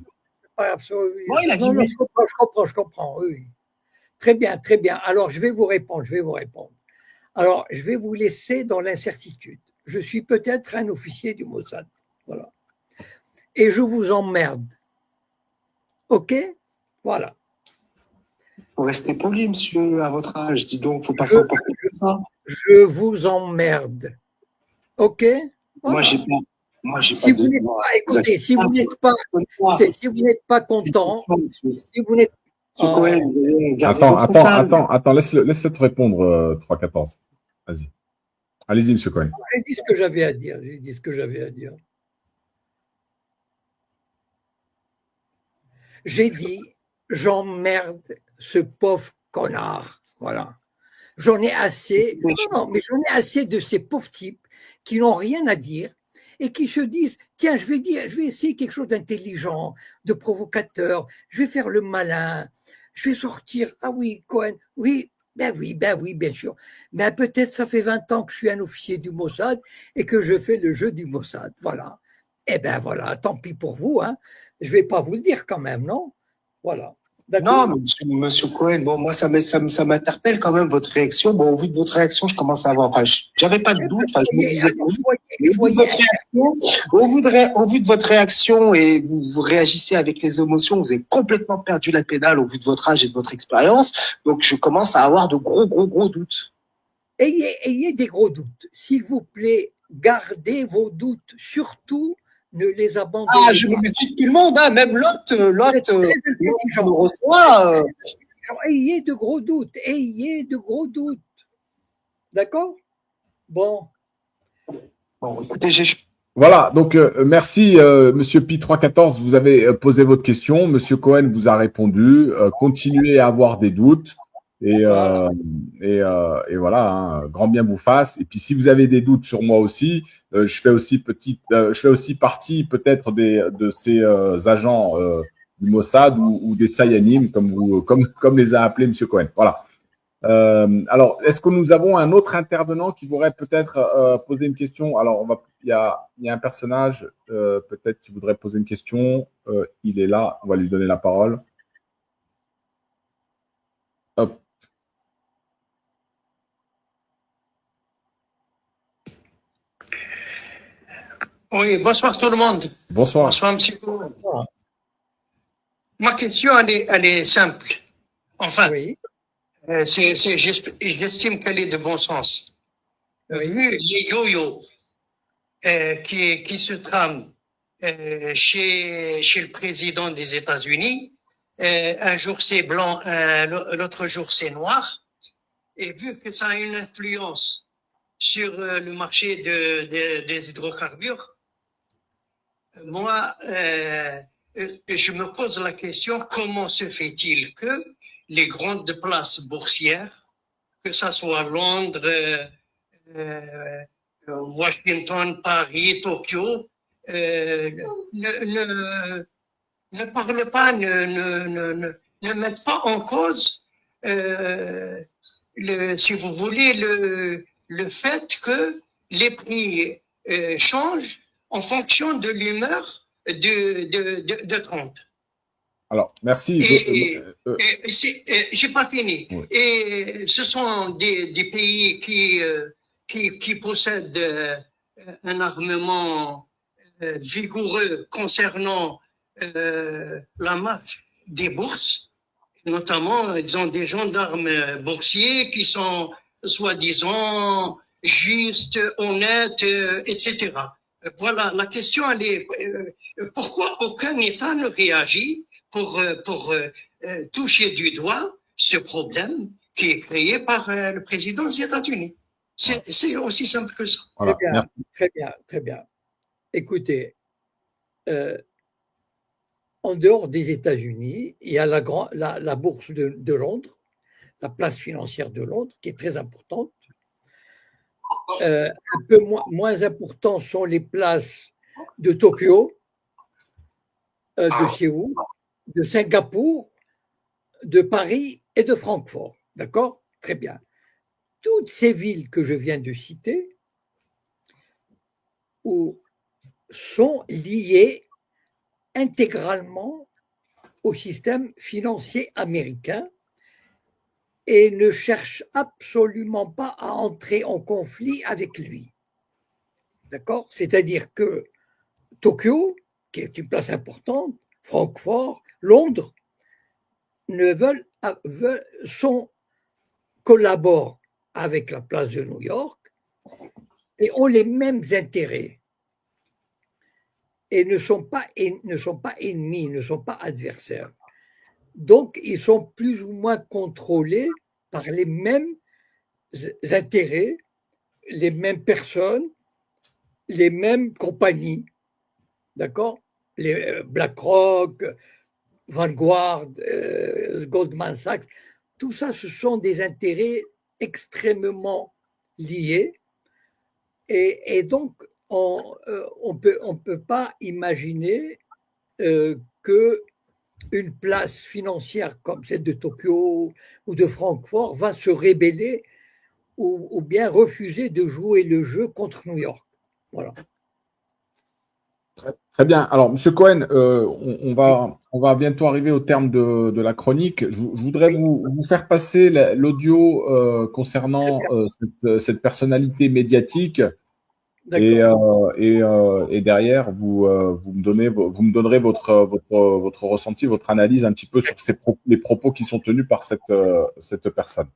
Bon, il a dit je comprends. Oui. Très bien. Alors je vais vous répondre. Alors, je vais vous laisser dans l'incertitude. Je suis peut-être un officier du Mossad. Voilà. Et je vous emmerde. OK? Voilà. Faut rester poli, monsieur, à votre âge. Dis donc, faut pas s'emporter comme ça. Je vous emmerde. OK? Moi, Voilà. j'ai Si pas vous de. n'êtes pas, écoutez, si vous n'êtes pas content, si vous n'êtes Monsieur Cohen, gardez Attends, votre attends, calme. attends, laisse-le te répondre, 3-14. Vas-y. Allez-y, monsieur Cohen. J'ai dit ce que j'avais à dire. J'ai dit ce que j'avais à dire. J'ai dit, j'emmerde ce pauvre connard. Voilà. J'en ai assez. Non, mais j'en ai assez de ces pauvres types qui n'ont rien à dire et qui se disent, tiens, je vais essayer quelque chose d'intelligent, de provocateur. Je vais faire le malin. Je vais sortir. Ah oui, Cohen. Oui. Ben oui, bien sûr. Mais peut-être ça fait 20 ans que je suis un officier du Mossad et que je fais le jeu du Mossad. Voilà. Eh ben voilà, tant pis pour vous. Hein. Je vais pas vous le dire quand même, non? Voilà. Non, mais monsieur Cohen, bon, moi, ça m'interpelle quand même votre réaction. Bon, au vu de votre réaction, je commence à avoir. Enfin, j'avais pas de doute. Enfin, je me disais. Au vu de votre réaction et vous réagissez avec les émotions, vous avez complètement perdu la pédale au vu de votre âge et de votre expérience. Donc, je commence à avoir de gros doutes. Ayez des gros doutes. S'il vous plaît, gardez vos doutes. Surtout, ne les abandonnez pas. Je me méfie de tout le monde, hein. Même l'autre me reçoit. Ayez de gros doutes. Ayez de gros doutes. D'accord? Bon. Bon, écoutez, Voilà, donc merci Monsieur Pi 314, vous avez posé votre question, Monsieur Cohen vous a répondu, continuez à avoir des doutes et voilà, hein, grand bien vous fasse. Et puis si vous avez des doutes sur moi aussi, je fais aussi partie peut-être de ces agents du Mossad ou des Sayanim comme les a appelés Monsieur Cohen. Voilà. Alors, est-ce que nous avons un autre intervenant qui voudrait peut-être poser une question? Alors, il y a un personnage peut-être qui voudrait poser une question. Il est là, on va lui donner la parole. Hop. Oui, bonsoir tout le monde. Bonsoir. Bonsoir, monsieur. Ma question, elle est simple. Enfin, oui. j'estime qu'elle est de bon sens. Oui. Vu les yo-yo qui se trament chez le président des États-Unis, un jour c'est blanc, l'autre jour c'est noir, et vu que ça a une influence sur le marché des hydrocarbures, moi, je me pose la question, comment se fait-il que les grandes places boursières, que ce soit Londres, Washington, Paris, Tokyo, ne parlent pas, ne mettent pas en cause, si vous voulez, le fait que les prix changent en fonction de l'humeur de Trump. Alors, merci. J'ai pas fini. Oui. Et ce sont des pays qui possèdent un armement vigoureux concernant la marche des bourses. Notamment, ils ont des gendarmes boursiers qui sont soi-disant justes, honnêtes, etc. Voilà, la question, elle est pourquoi aucun État ne réagit pour toucher du doigt ce problème qui est créé par le président des États-Unis. C'est aussi simple que ça. Voilà. Très bien. Écoutez, en dehors des États-Unis, il y a la bourse de Londres, la place financière de Londres, qui est très importante. Un peu moins importants sont les places de Tokyo, de Séoul, de Singapour, de Paris et de Francfort. D'accord? Très bien. Toutes ces villes que je viens de citer sont liées intégralement au système financier américain et ne cherche absolument pas à entrer en conflit avec lui. D'accord? C'est-à-dire que Tokyo, qui est une place importante, Francfort, Londres, collaborent avec la place de New York et ont les mêmes intérêts et ne sont pas ennemis, ne sont pas adversaires. Donc, ils sont plus ou moins contrôlés par les mêmes intérêts, les mêmes personnes, les mêmes compagnies, d'accord? Les BlackRock, Vanguard, Goldman Sachs, tout ça, ce sont des intérêts extrêmement liés. Et donc, on ne peut pas imaginer que une place financière comme celle de Tokyo ou de Francfort va se rebeller ou bien refuser de jouer le jeu contre New York. Voilà. Très bien. Alors, Monsieur Cohen, on va bientôt arriver au terme de la chronique. Je voudrais vous faire passer l'audio concernant cette personnalité médiatique. Et derrière, vous me donnerez votre ressenti, votre analyse un petit peu sur les propos qui sont tenus par cette personne.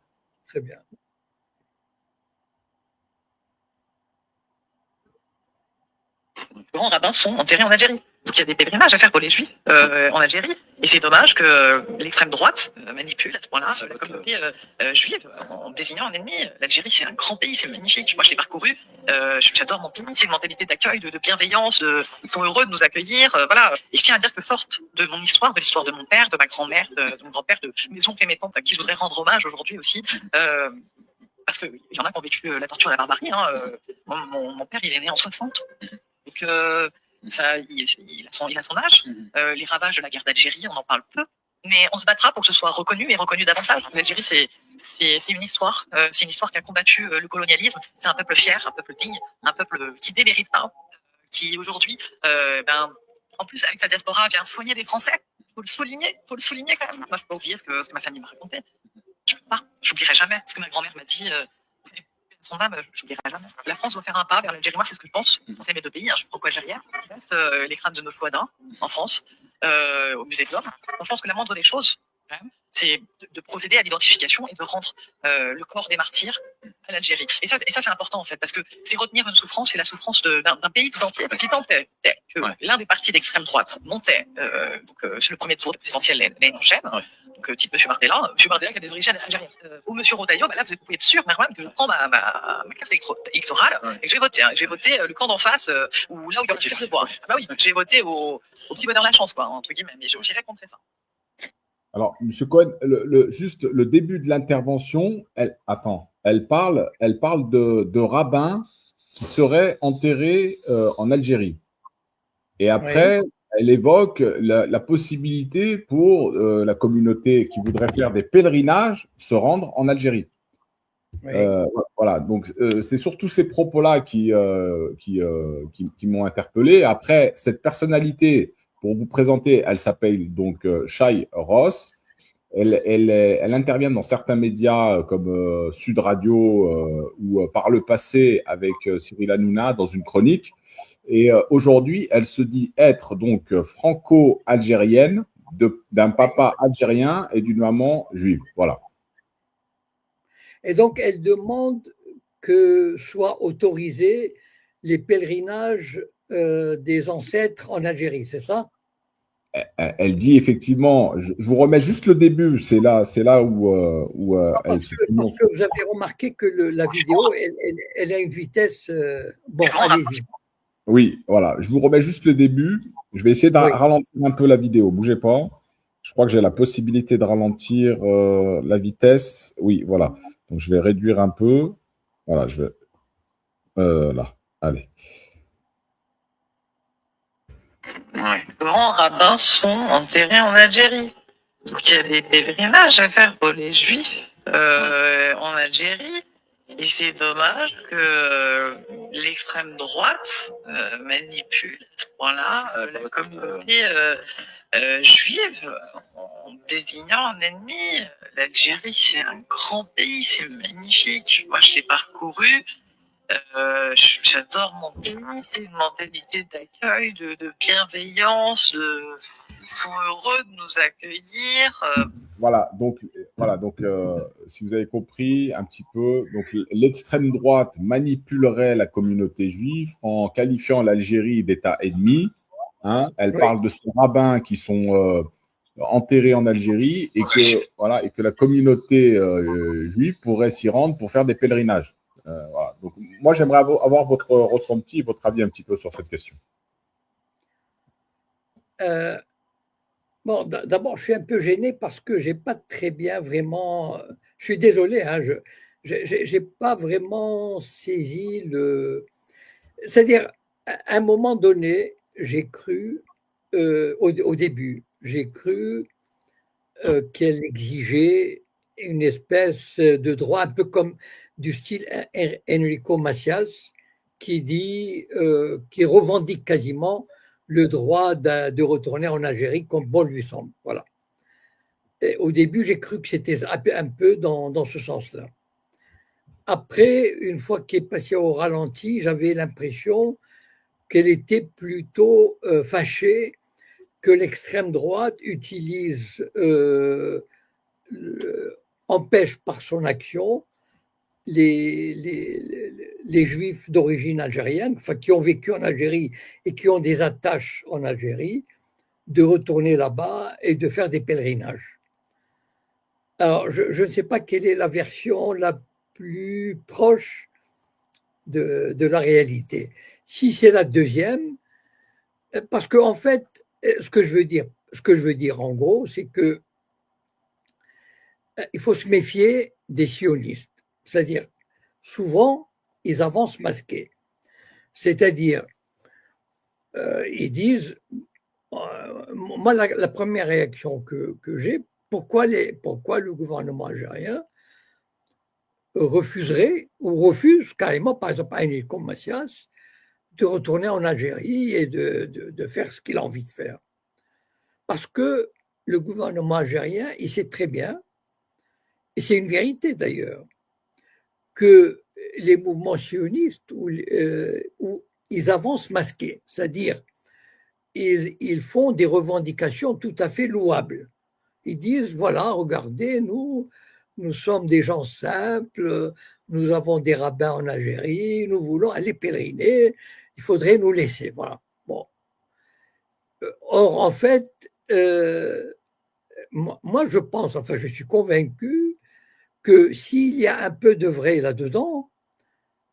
Très bien. Les grands rabbins sont enterrés en Algérie. Donc il y a des pèlerinages à faire pour les juifs en Algérie. Et c'est dommage que l'extrême droite manipule à ce point-là la communauté juive en désignant un ennemi. L'Algérie, c'est un grand pays, c'est magnifique. Moi, je l'ai parcouru. J'adore mon pays, c'est une mentalité d'accueil, de bienveillance. Ils sont heureux de nous accueillir. Voilà. Et je tiens à dire que forte de mon histoire, de l'histoire de mon père, de ma grand-mère, de mon grand-père, de mes oncles et mes tantes, à qui je voudrais rendre hommage aujourd'hui aussi. Parce qu'il y en a qui ont vécu la torture et la barbarie. Hein. Mon père, il est né en 60. Donc, il a son âge. Les ravages de la guerre d'Algérie, on en parle peu. Mais on se battra pour que ce soit reconnu et reconnu davantage. L'Algérie, c'est une histoire. C'est une histoire qui a combattu le colonialisme. C'est un peuple fier, un peuple digne, un peuple qui démérite pas, qui aujourd'hui, en plus, avec sa diaspora, vient soigner des Français. Faut le souligner quand même. Moi, je peux pas oublier ce que ma famille m'a raconté. Je peux pas. J'oublierai jamais ce que ma grand-mère m'a dit. Son âme, j'oublierai jamais. La France doit faire un pas vers l'Algérie. Moi, c'est ce que je pense. C'est mes deux pays. Je suis franco-algérienne. Il reste les crânes de nos chouadins en France, au musée de l'Homme. Donc, je pense que la moindre des choses, quand même, c'est de procéder à l'identification et de rendre le corps des martyrs à l'Algérie. Et ça, c'est important, en fait, parce que c'est retenir une souffrance, c'est la souffrance d'un pays tout entier. Si tant est que l'un des partis d'extrême droite montait sur le premier tour de présidentielle l'année prochaine, donc, type M. Bardella qui a des origines algériennes, ou M. Rotaillot, là, vous pouvez être sûr, Merwan, que je prends ma carte électorale et que je vais voter. Je vais voter le camp d'en face, ou là où il y aura plus de voix. Ah bah oui, j'ai voté au petit bonheur la chance, quoi, entre guillemets, mais j'irai contre ça. Alors, M. Cohen, juste le début de l'intervention, elle parle de rabbins qui seraient enterrés en Algérie. Et après, elle évoque la possibilité pour la communauté qui voudrait faire des pèlerinages se rendre en Algérie. Voilà, donc c'est surtout ces propos-là qui m'ont interpellé. Après, cette personnalité, pour vous présenter, elle s'appelle donc Shai Ross. Elle intervient dans certains médias comme Sud Radio ou par le passé avec Cyril Hanouna dans une chronique. Et aujourd'hui, elle se dit être donc franco-algérienne d'un papa algérien et d'une maman juive. Voilà. Et donc, elle demande que soient autorisés les pèlerinages des ancêtres en Algérie, c'est ça? Elle dit effectivement, je vous remets juste le début, c'est là où elle se prononce. Parce que vous avez remarqué que la vidéo, elle a une vitesse. Bon, allez-y. Oui, voilà, je vous remets juste le début. Je vais essayer de ralentir un peu la vidéo, bougez pas. Je crois que j'ai la possibilité de ralentir la vitesse. Oui, voilà. Donc je vais réduire un peu. Voilà, je vais. Là, allez. Les grands rabbins sont enterrés en Algérie. Donc il y a des pèlerinages à faire pour les juifs en Algérie. Et c'est dommage que l'extrême droite manipule à ce point-là la communauté juive en désignant un ennemi. L'Algérie, c'est un grand pays, c'est magnifique. Moi, je l'ai parcouru. J'adore mon pays, c'est une mentalité d'accueil, de bienveillance. Ils sont heureux de nous accueillir. Voilà, donc si vous avez compris un petit peu, donc l'extrême droite manipulerait la communauté juive en qualifiant l'Algérie d'État ennemi. Hein, elle Oui. parle de ces rabbins qui sont enterrés en Algérie et que la communauté juive pourrait s'y rendre pour faire des pèlerinages. Voilà. Donc, moi, j'aimerais avoir votre ressenti, votre avis un petit peu sur cette question. Bon, d'abord, je suis un peu gêné parce que j'ai pas très bien vraiment. Je suis désolé, hein, j'ai pas vraiment saisi le. C'est-à-dire, à un moment donné, j'ai cru, au début, j'ai cru qu'elle exigeait une espèce de droit, un peu comme du style Enrico Macias, qui revendique quasiment le droit de retourner en Algérie comme bon lui semble. Voilà. Et au début, j'ai cru que c'était un peu dans ce sens-là. Après, une fois qu'elle est passée au ralenti, j'avais l'impression qu'elle était plutôt fâchée que l'extrême droite empêche par son action les juifs d'origine algérienne, enfin, qui ont vécu en Algérie et qui ont des attaches en Algérie, de retourner là-bas et de faire des pèlerinages. Alors, je ne sais pas quelle est la version la plus proche de la réalité. Si c'est la deuxième, parce que en fait, ce que je veux dire en gros, c'est que il faut se méfier des sionistes. C'est-à-dire, souvent, ils avancent masqués. C'est-à-dire, ils disent, moi, la première réaction que j'ai, pourquoi le gouvernement algérien refuserait ou refuse carrément, par exemple, à Enrico Macias, de retourner en Algérie et de faire ce qu'il a envie de faire. Parce que le gouvernement algérien, il sait très bien, et c'est une vérité d'ailleurs, que les mouvements sionistes où ils avancent masqués, c'est-à-dire ils font des revendications tout à fait louables. Ils disent, voilà, regardez, nous sommes des gens simples, nous avons des rabbins en Algérie, nous voulons aller pèleriner, il faudrait nous laisser. Voilà. Bon. Or, en fait, moi, je pense, enfin, je suis convaincu que s'il y a un peu de vrai là-dedans,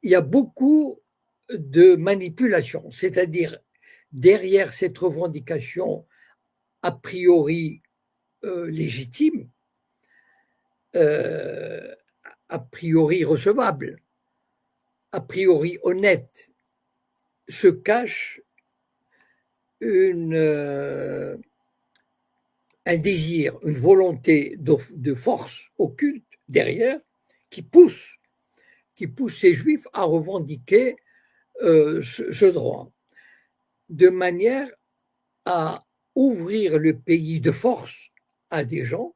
il y a beaucoup de manipulation. C'est-à-dire, derrière cette revendication a priori légitime, a priori recevable, a priori honnête, se cache un désir, une volonté de force occulte derrière qui pousse ces juifs à revendiquer ce droit, de manière à ouvrir le pays de force à des gens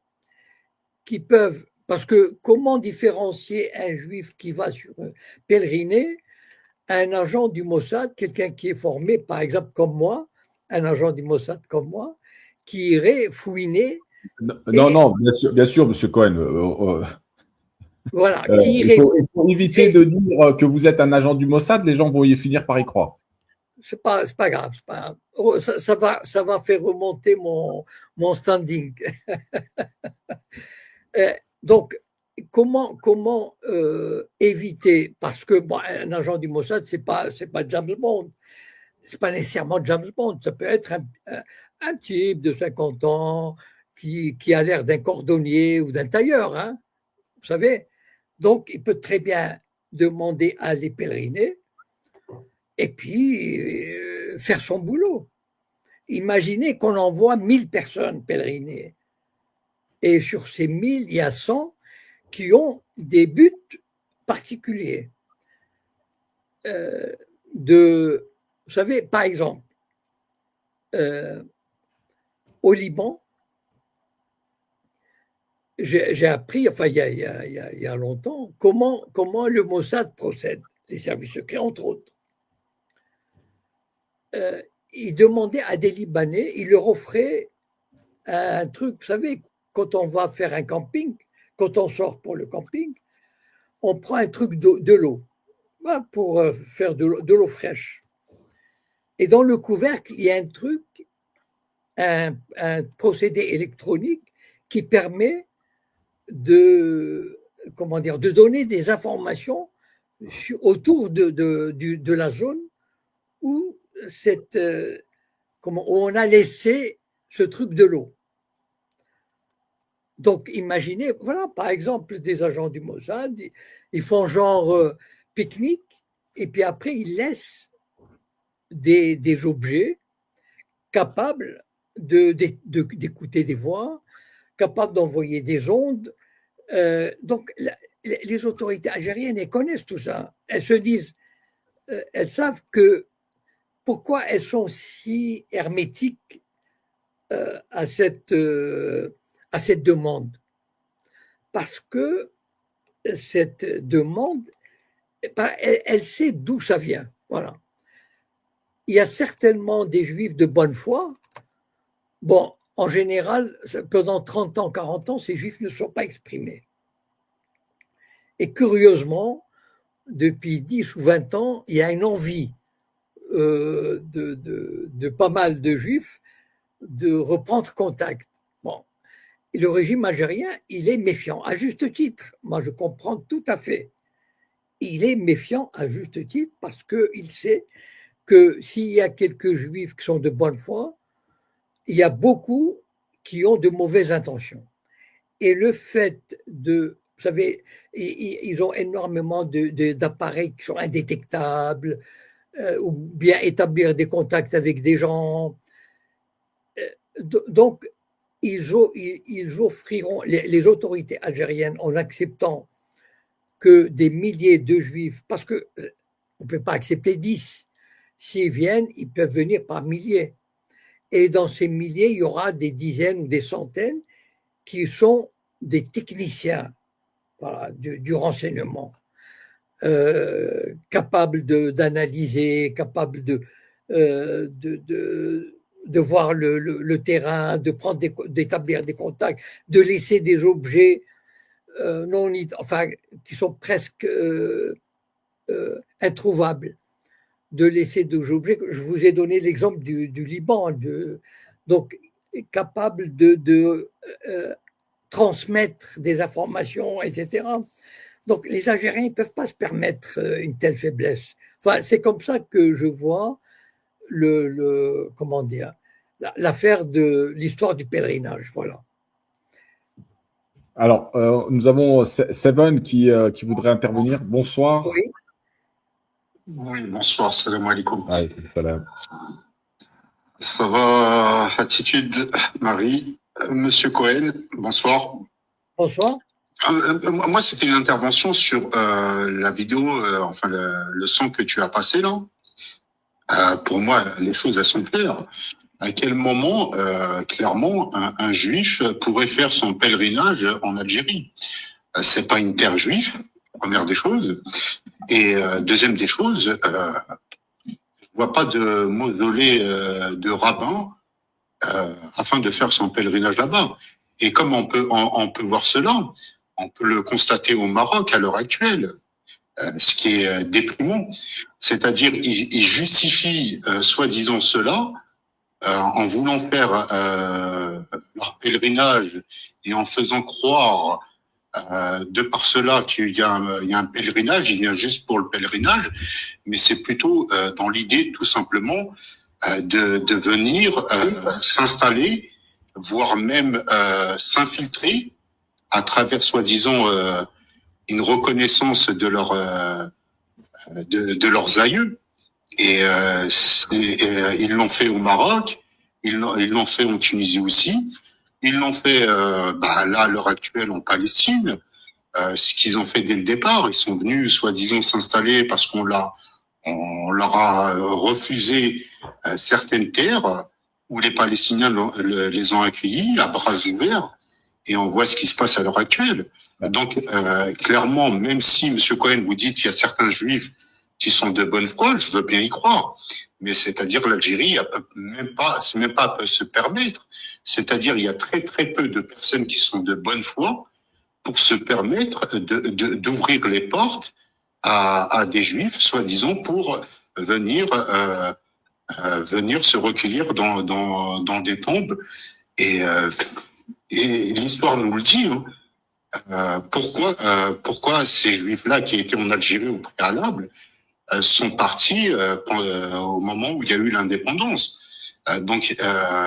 qui peuvent, parce que comment différencier un juif qui va sur pèleriner à un agent du Mossad, quelqu'un qui est formé, par exemple comme moi, un agent du Mossad comme moi, qui irait fouiner. Non, bien sûr, Monsieur Cohen. Voilà, il faut éviter de dire que vous êtes un agent du Mossad, les gens vont y finir par y croire. C'est pas grave, c'est pas grave. Oh, ça va faire remonter mon standing. Donc, comment éviter, parce que bon, un agent du Mossad, c'est pas James Bond, c'est pas nécessairement James Bond, ça peut être un type de 50 ans qui a l'air d'un cordonnier ou d'un tailleur, hein, vous savez. Donc, il peut très bien demander à aller pèleriner et puis faire son boulot. Imaginez qu'on envoie 1000 personnes pèleriner. Et sur ces 1000, il y a 100 qui ont des buts particuliers. Vous savez, par exemple, au Liban, j'ai appris, enfin il y a longtemps, comment le Mossad procède, les services secrets entre autres. Il demandait à des Libanais, il leur offrait un truc, vous savez, quand on va faire un camping, quand on sort pour le camping, on prend un truc de l'eau pour faire de l'eau fraîche. Et dans le couvercle, il y a un truc, un procédé électronique qui permet de donner des informations autour de la zone où où on a laissé ce truc de l'eau. Donc, imaginez, voilà, par exemple, des agents du Mossad, ils font genre pique-nique, et puis après, ils laissent des objets capables d'écouter des voix, capables d'envoyer des ondes. Donc, les autorités algériennes, elles connaissent tout ça. Elles se disent, elles savent pourquoi elles sont si hermétiques à cette demande. Parce que cette demande, elle sait d'où ça vient. Voilà. Il y a certainement des juifs de bonne foi. Bon, en général, pendant 30 ans, 40 ans, ces juifs ne sont pas exprimés. Et curieusement, depuis 10 ou 20 ans, il y a une envie de pas mal de juifs de reprendre contact. Bon, et le régime algérien, il est méfiant, à juste titre. Moi, je comprends tout à fait. Il est méfiant à juste titre parce qu'il sait que s'il y a quelques juifs qui sont de bonne foi, il y a beaucoup qui ont de mauvaises intentions. Et le fait vous savez, ils ont énormément d'appareils qui sont indétectables, ou bien établir des contacts avec des gens. Donc, ils offriront, les autorités algériennes, en acceptant que des milliers de juifs, parce qu'on ne peut pas accepter 10, s'ils viennent, ils peuvent venir par milliers. Et dans ces milliers, il y aura des dizaines ou des centaines qui sont des techniciens, voilà, du renseignement, capables d'analyser, capables de voir le terrain, d'établir des contacts, de laisser des objets qui sont presque introuvables, de laisser des objets. Je vous ai donné l'exemple du Liban, donc capable de transmettre des informations, etc. Donc les Algériens ne peuvent pas se permettre une telle faiblesse. Enfin, c'est comme ça que je vois l'affaire de l'histoire du pèlerinage. Voilà. Alors, nous avons Seven qui voudrait intervenir. Bonsoir. Oui. Oui, bonsoir, salam alaikum. Salam. Ça va, Attitude, Marie. Monsieur Cohen, bonsoir. Bonsoir. Moi, c'était une intervention sur la vidéo, le son que tu as passé là. Pour moi, les choses, elles sont claires. À quel moment, clairement, un juif pourrait faire son pèlerinage en Algérie? C'est pas une terre juive, première des choses. Et deuxième des choses, je vois pas de mausolée de rabbin afin de faire son pèlerinage là-bas. Et comme on peut voir cela, on peut le constater au Maroc à l'heure actuelle, ce qui est déprimant. C'est-à-dire, ils justifient soi-disant cela en voulant faire leur pèlerinage et en faisant croire de par cela qu'il y a un pèlerinage, il vient juste pour le pèlerinage, mais c'est plutôt dans l'idée tout simplement de venir s'installer, voire même s'infiltrer à travers soi-disant une reconnaissance de leurs aïeux. Et ils l'ont fait au Maroc, ils l'ont fait en Tunisie aussi, ils l'ont fait là à l'heure actuelle en Palestine. Ce qu'ils ont fait dès le départ, ils sont venus soi-disant s'installer parce qu'on leur a refusé certaines terres où les Palestiniens les ont accueillis à bras ouverts, et on voit ce qui se passe à l'heure actuelle. Donc, clairement, même si, M. Cohen, vous dites qu'il y a certains juifs qui sont de bonne foi, je veux bien y croire. Mais c'est-à-dire l'Algérie c'est même pas peut se permettre. C'est-à-dire il y a très très peu de personnes qui sont de bonne foi pour se permettre d'ouvrir les portes à des juifs, soi-disant, pour venir se recueillir dans des tombes. Et l'histoire nous le dit. Hein. Pourquoi ces juifs-là qui étaient en Algérie au préalable sont partis au moment où il y a eu l'indépendance. Donc,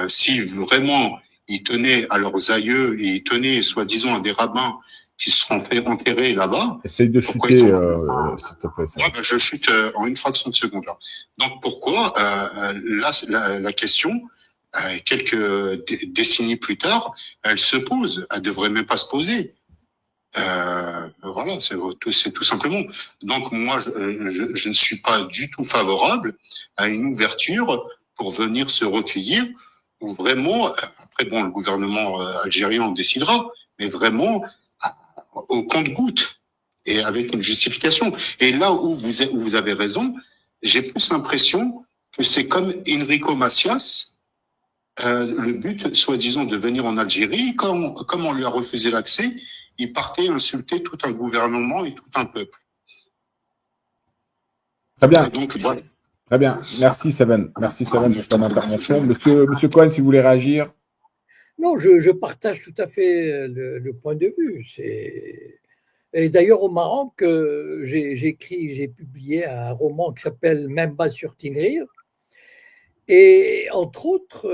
si vraiment ils tenaient à leurs aïeux et ils tenaient, soi-disant, à des rabbins qui se seront fait enterrer là-bas. Essaye de chuter, s'il te plaît. Ouais, je chute en une fraction de seconde là. Donc, pourquoi là, la question, quelques décennies plus tard, elle se pose. Elle devrait même pas se poser. Voilà, c'est tout simplement. Donc moi, je ne suis pas du tout favorable à une ouverture pour venir se recueillir, ou vraiment, après bon, le gouvernement algérien en décidera, mais vraiment au compte-gouttes et avec une justification. Et là où vous avez raison, j'ai plus l'impression que c'est comme Enrico Macias. Le but, soi-disant, de venir en Algérie, comme on lui a refusé l'accès, il partait insulter tout un gouvernement et tout un peuple. Très bien. Donc, voilà. Très bien. Merci, Seven. Merci, Seven, pour ton intervention. Monsieur Cohen, si vous voulez réagir. Non, je partage tout à fait le point de vue. Et d'ailleurs, au Maroc, j'ai publié un roman qui s'appelle Memba sur Tinrir. Et entre autres,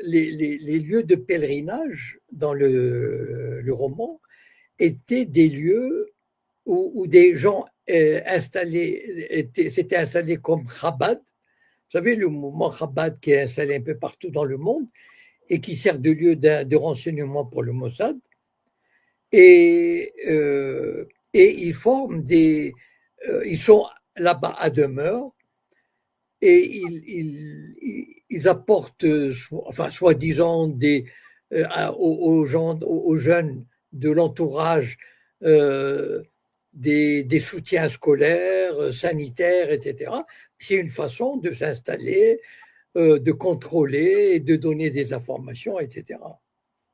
les lieux de pèlerinage dans le roman étaient des lieux où des gens s'étaient installés comme Chabad. Vous savez, le mouvement Chabad qui est installé un peu partout dans le monde et qui sert de lieu de renseignement pour le Mossad. Et ils forment ils sont là-bas à demeure. Et ils apportent, soi-disant, aux jeunes de l'entourage des soutiens scolaires, sanitaires, etc. C'est une façon de s'installer, de contrôler et de donner des informations, etc.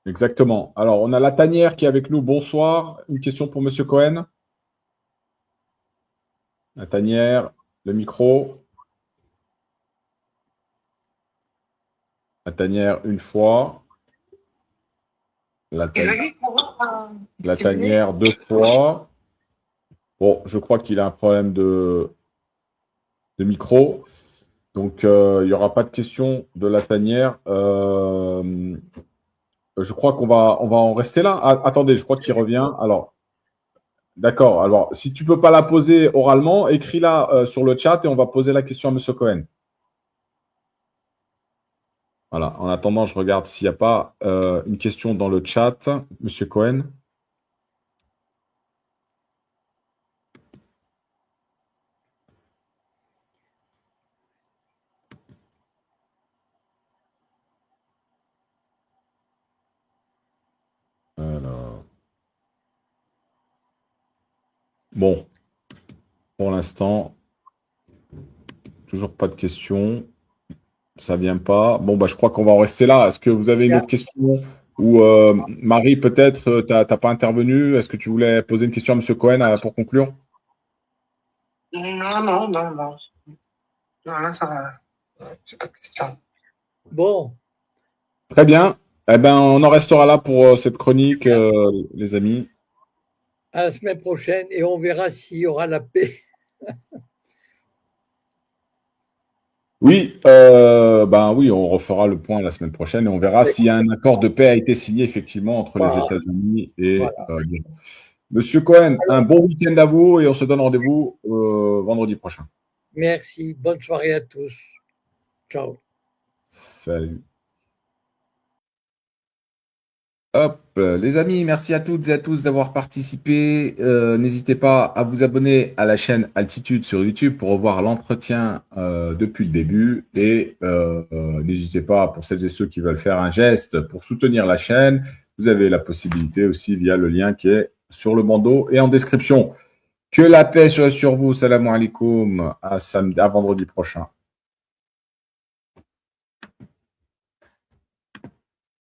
Exactement. Alors, on a la Tanière qui est avec nous. Bonsoir. Une question pour Monsieur Cohen. La Tanière, le micro. La Tanière, une fois. La Tanière, deux fois. Bon, je crois qu'il a un problème de micro. Donc, il n'y aura pas de question de la Tanière. Je crois qu'on va en rester là. Ah, attendez, je crois qu'il revient. Alors, d'accord. Alors, si tu ne peux pas la poser oralement, écris-la sur le chat et on va poser la question à M. Cohen. Voilà. En attendant, je regarde s'il n'y a pas une question dans le chat. M. Cohen. Alors. Bon. Pour l'instant, toujours pas de questions. Ça vient pas. Bon, bah, je crois qu'on va en rester là. Est-ce que vous avez une autre question? Ou Marie, peut-être, tu n'as pas intervenu. Est-ce que tu voulais poser une question à M. Cohen pour conclure? Non. Non, là, ça va. J'ai pas de question. Bon. Très bien. Eh ben, on en restera là pour cette chronique, les amis. À la semaine prochaine et on verra s'il y aura la paix. Oui, oui, on refera le point la semaine prochaine et on verra si un accord de paix a été signé effectivement entre les États-Unis et l'Iran. Monsieur Cohen, un bon week-end à vous et on se donne rendez-vous vendredi prochain. Merci. Bonne soirée à tous. Ciao. Salut. Hop, les amis, merci à toutes et à tous d'avoir participé. N'hésitez pas à vous abonner à la chaîne Altitude sur YouTube pour revoir l'entretien depuis le début. Et n'hésitez pas, pour celles et ceux qui veulent faire un geste pour soutenir la chaîne, vous avez la possibilité aussi via le lien qui est sur le bandeau et en description. Que la paix soit sur vous. Salam alaikum. À vendredi prochain.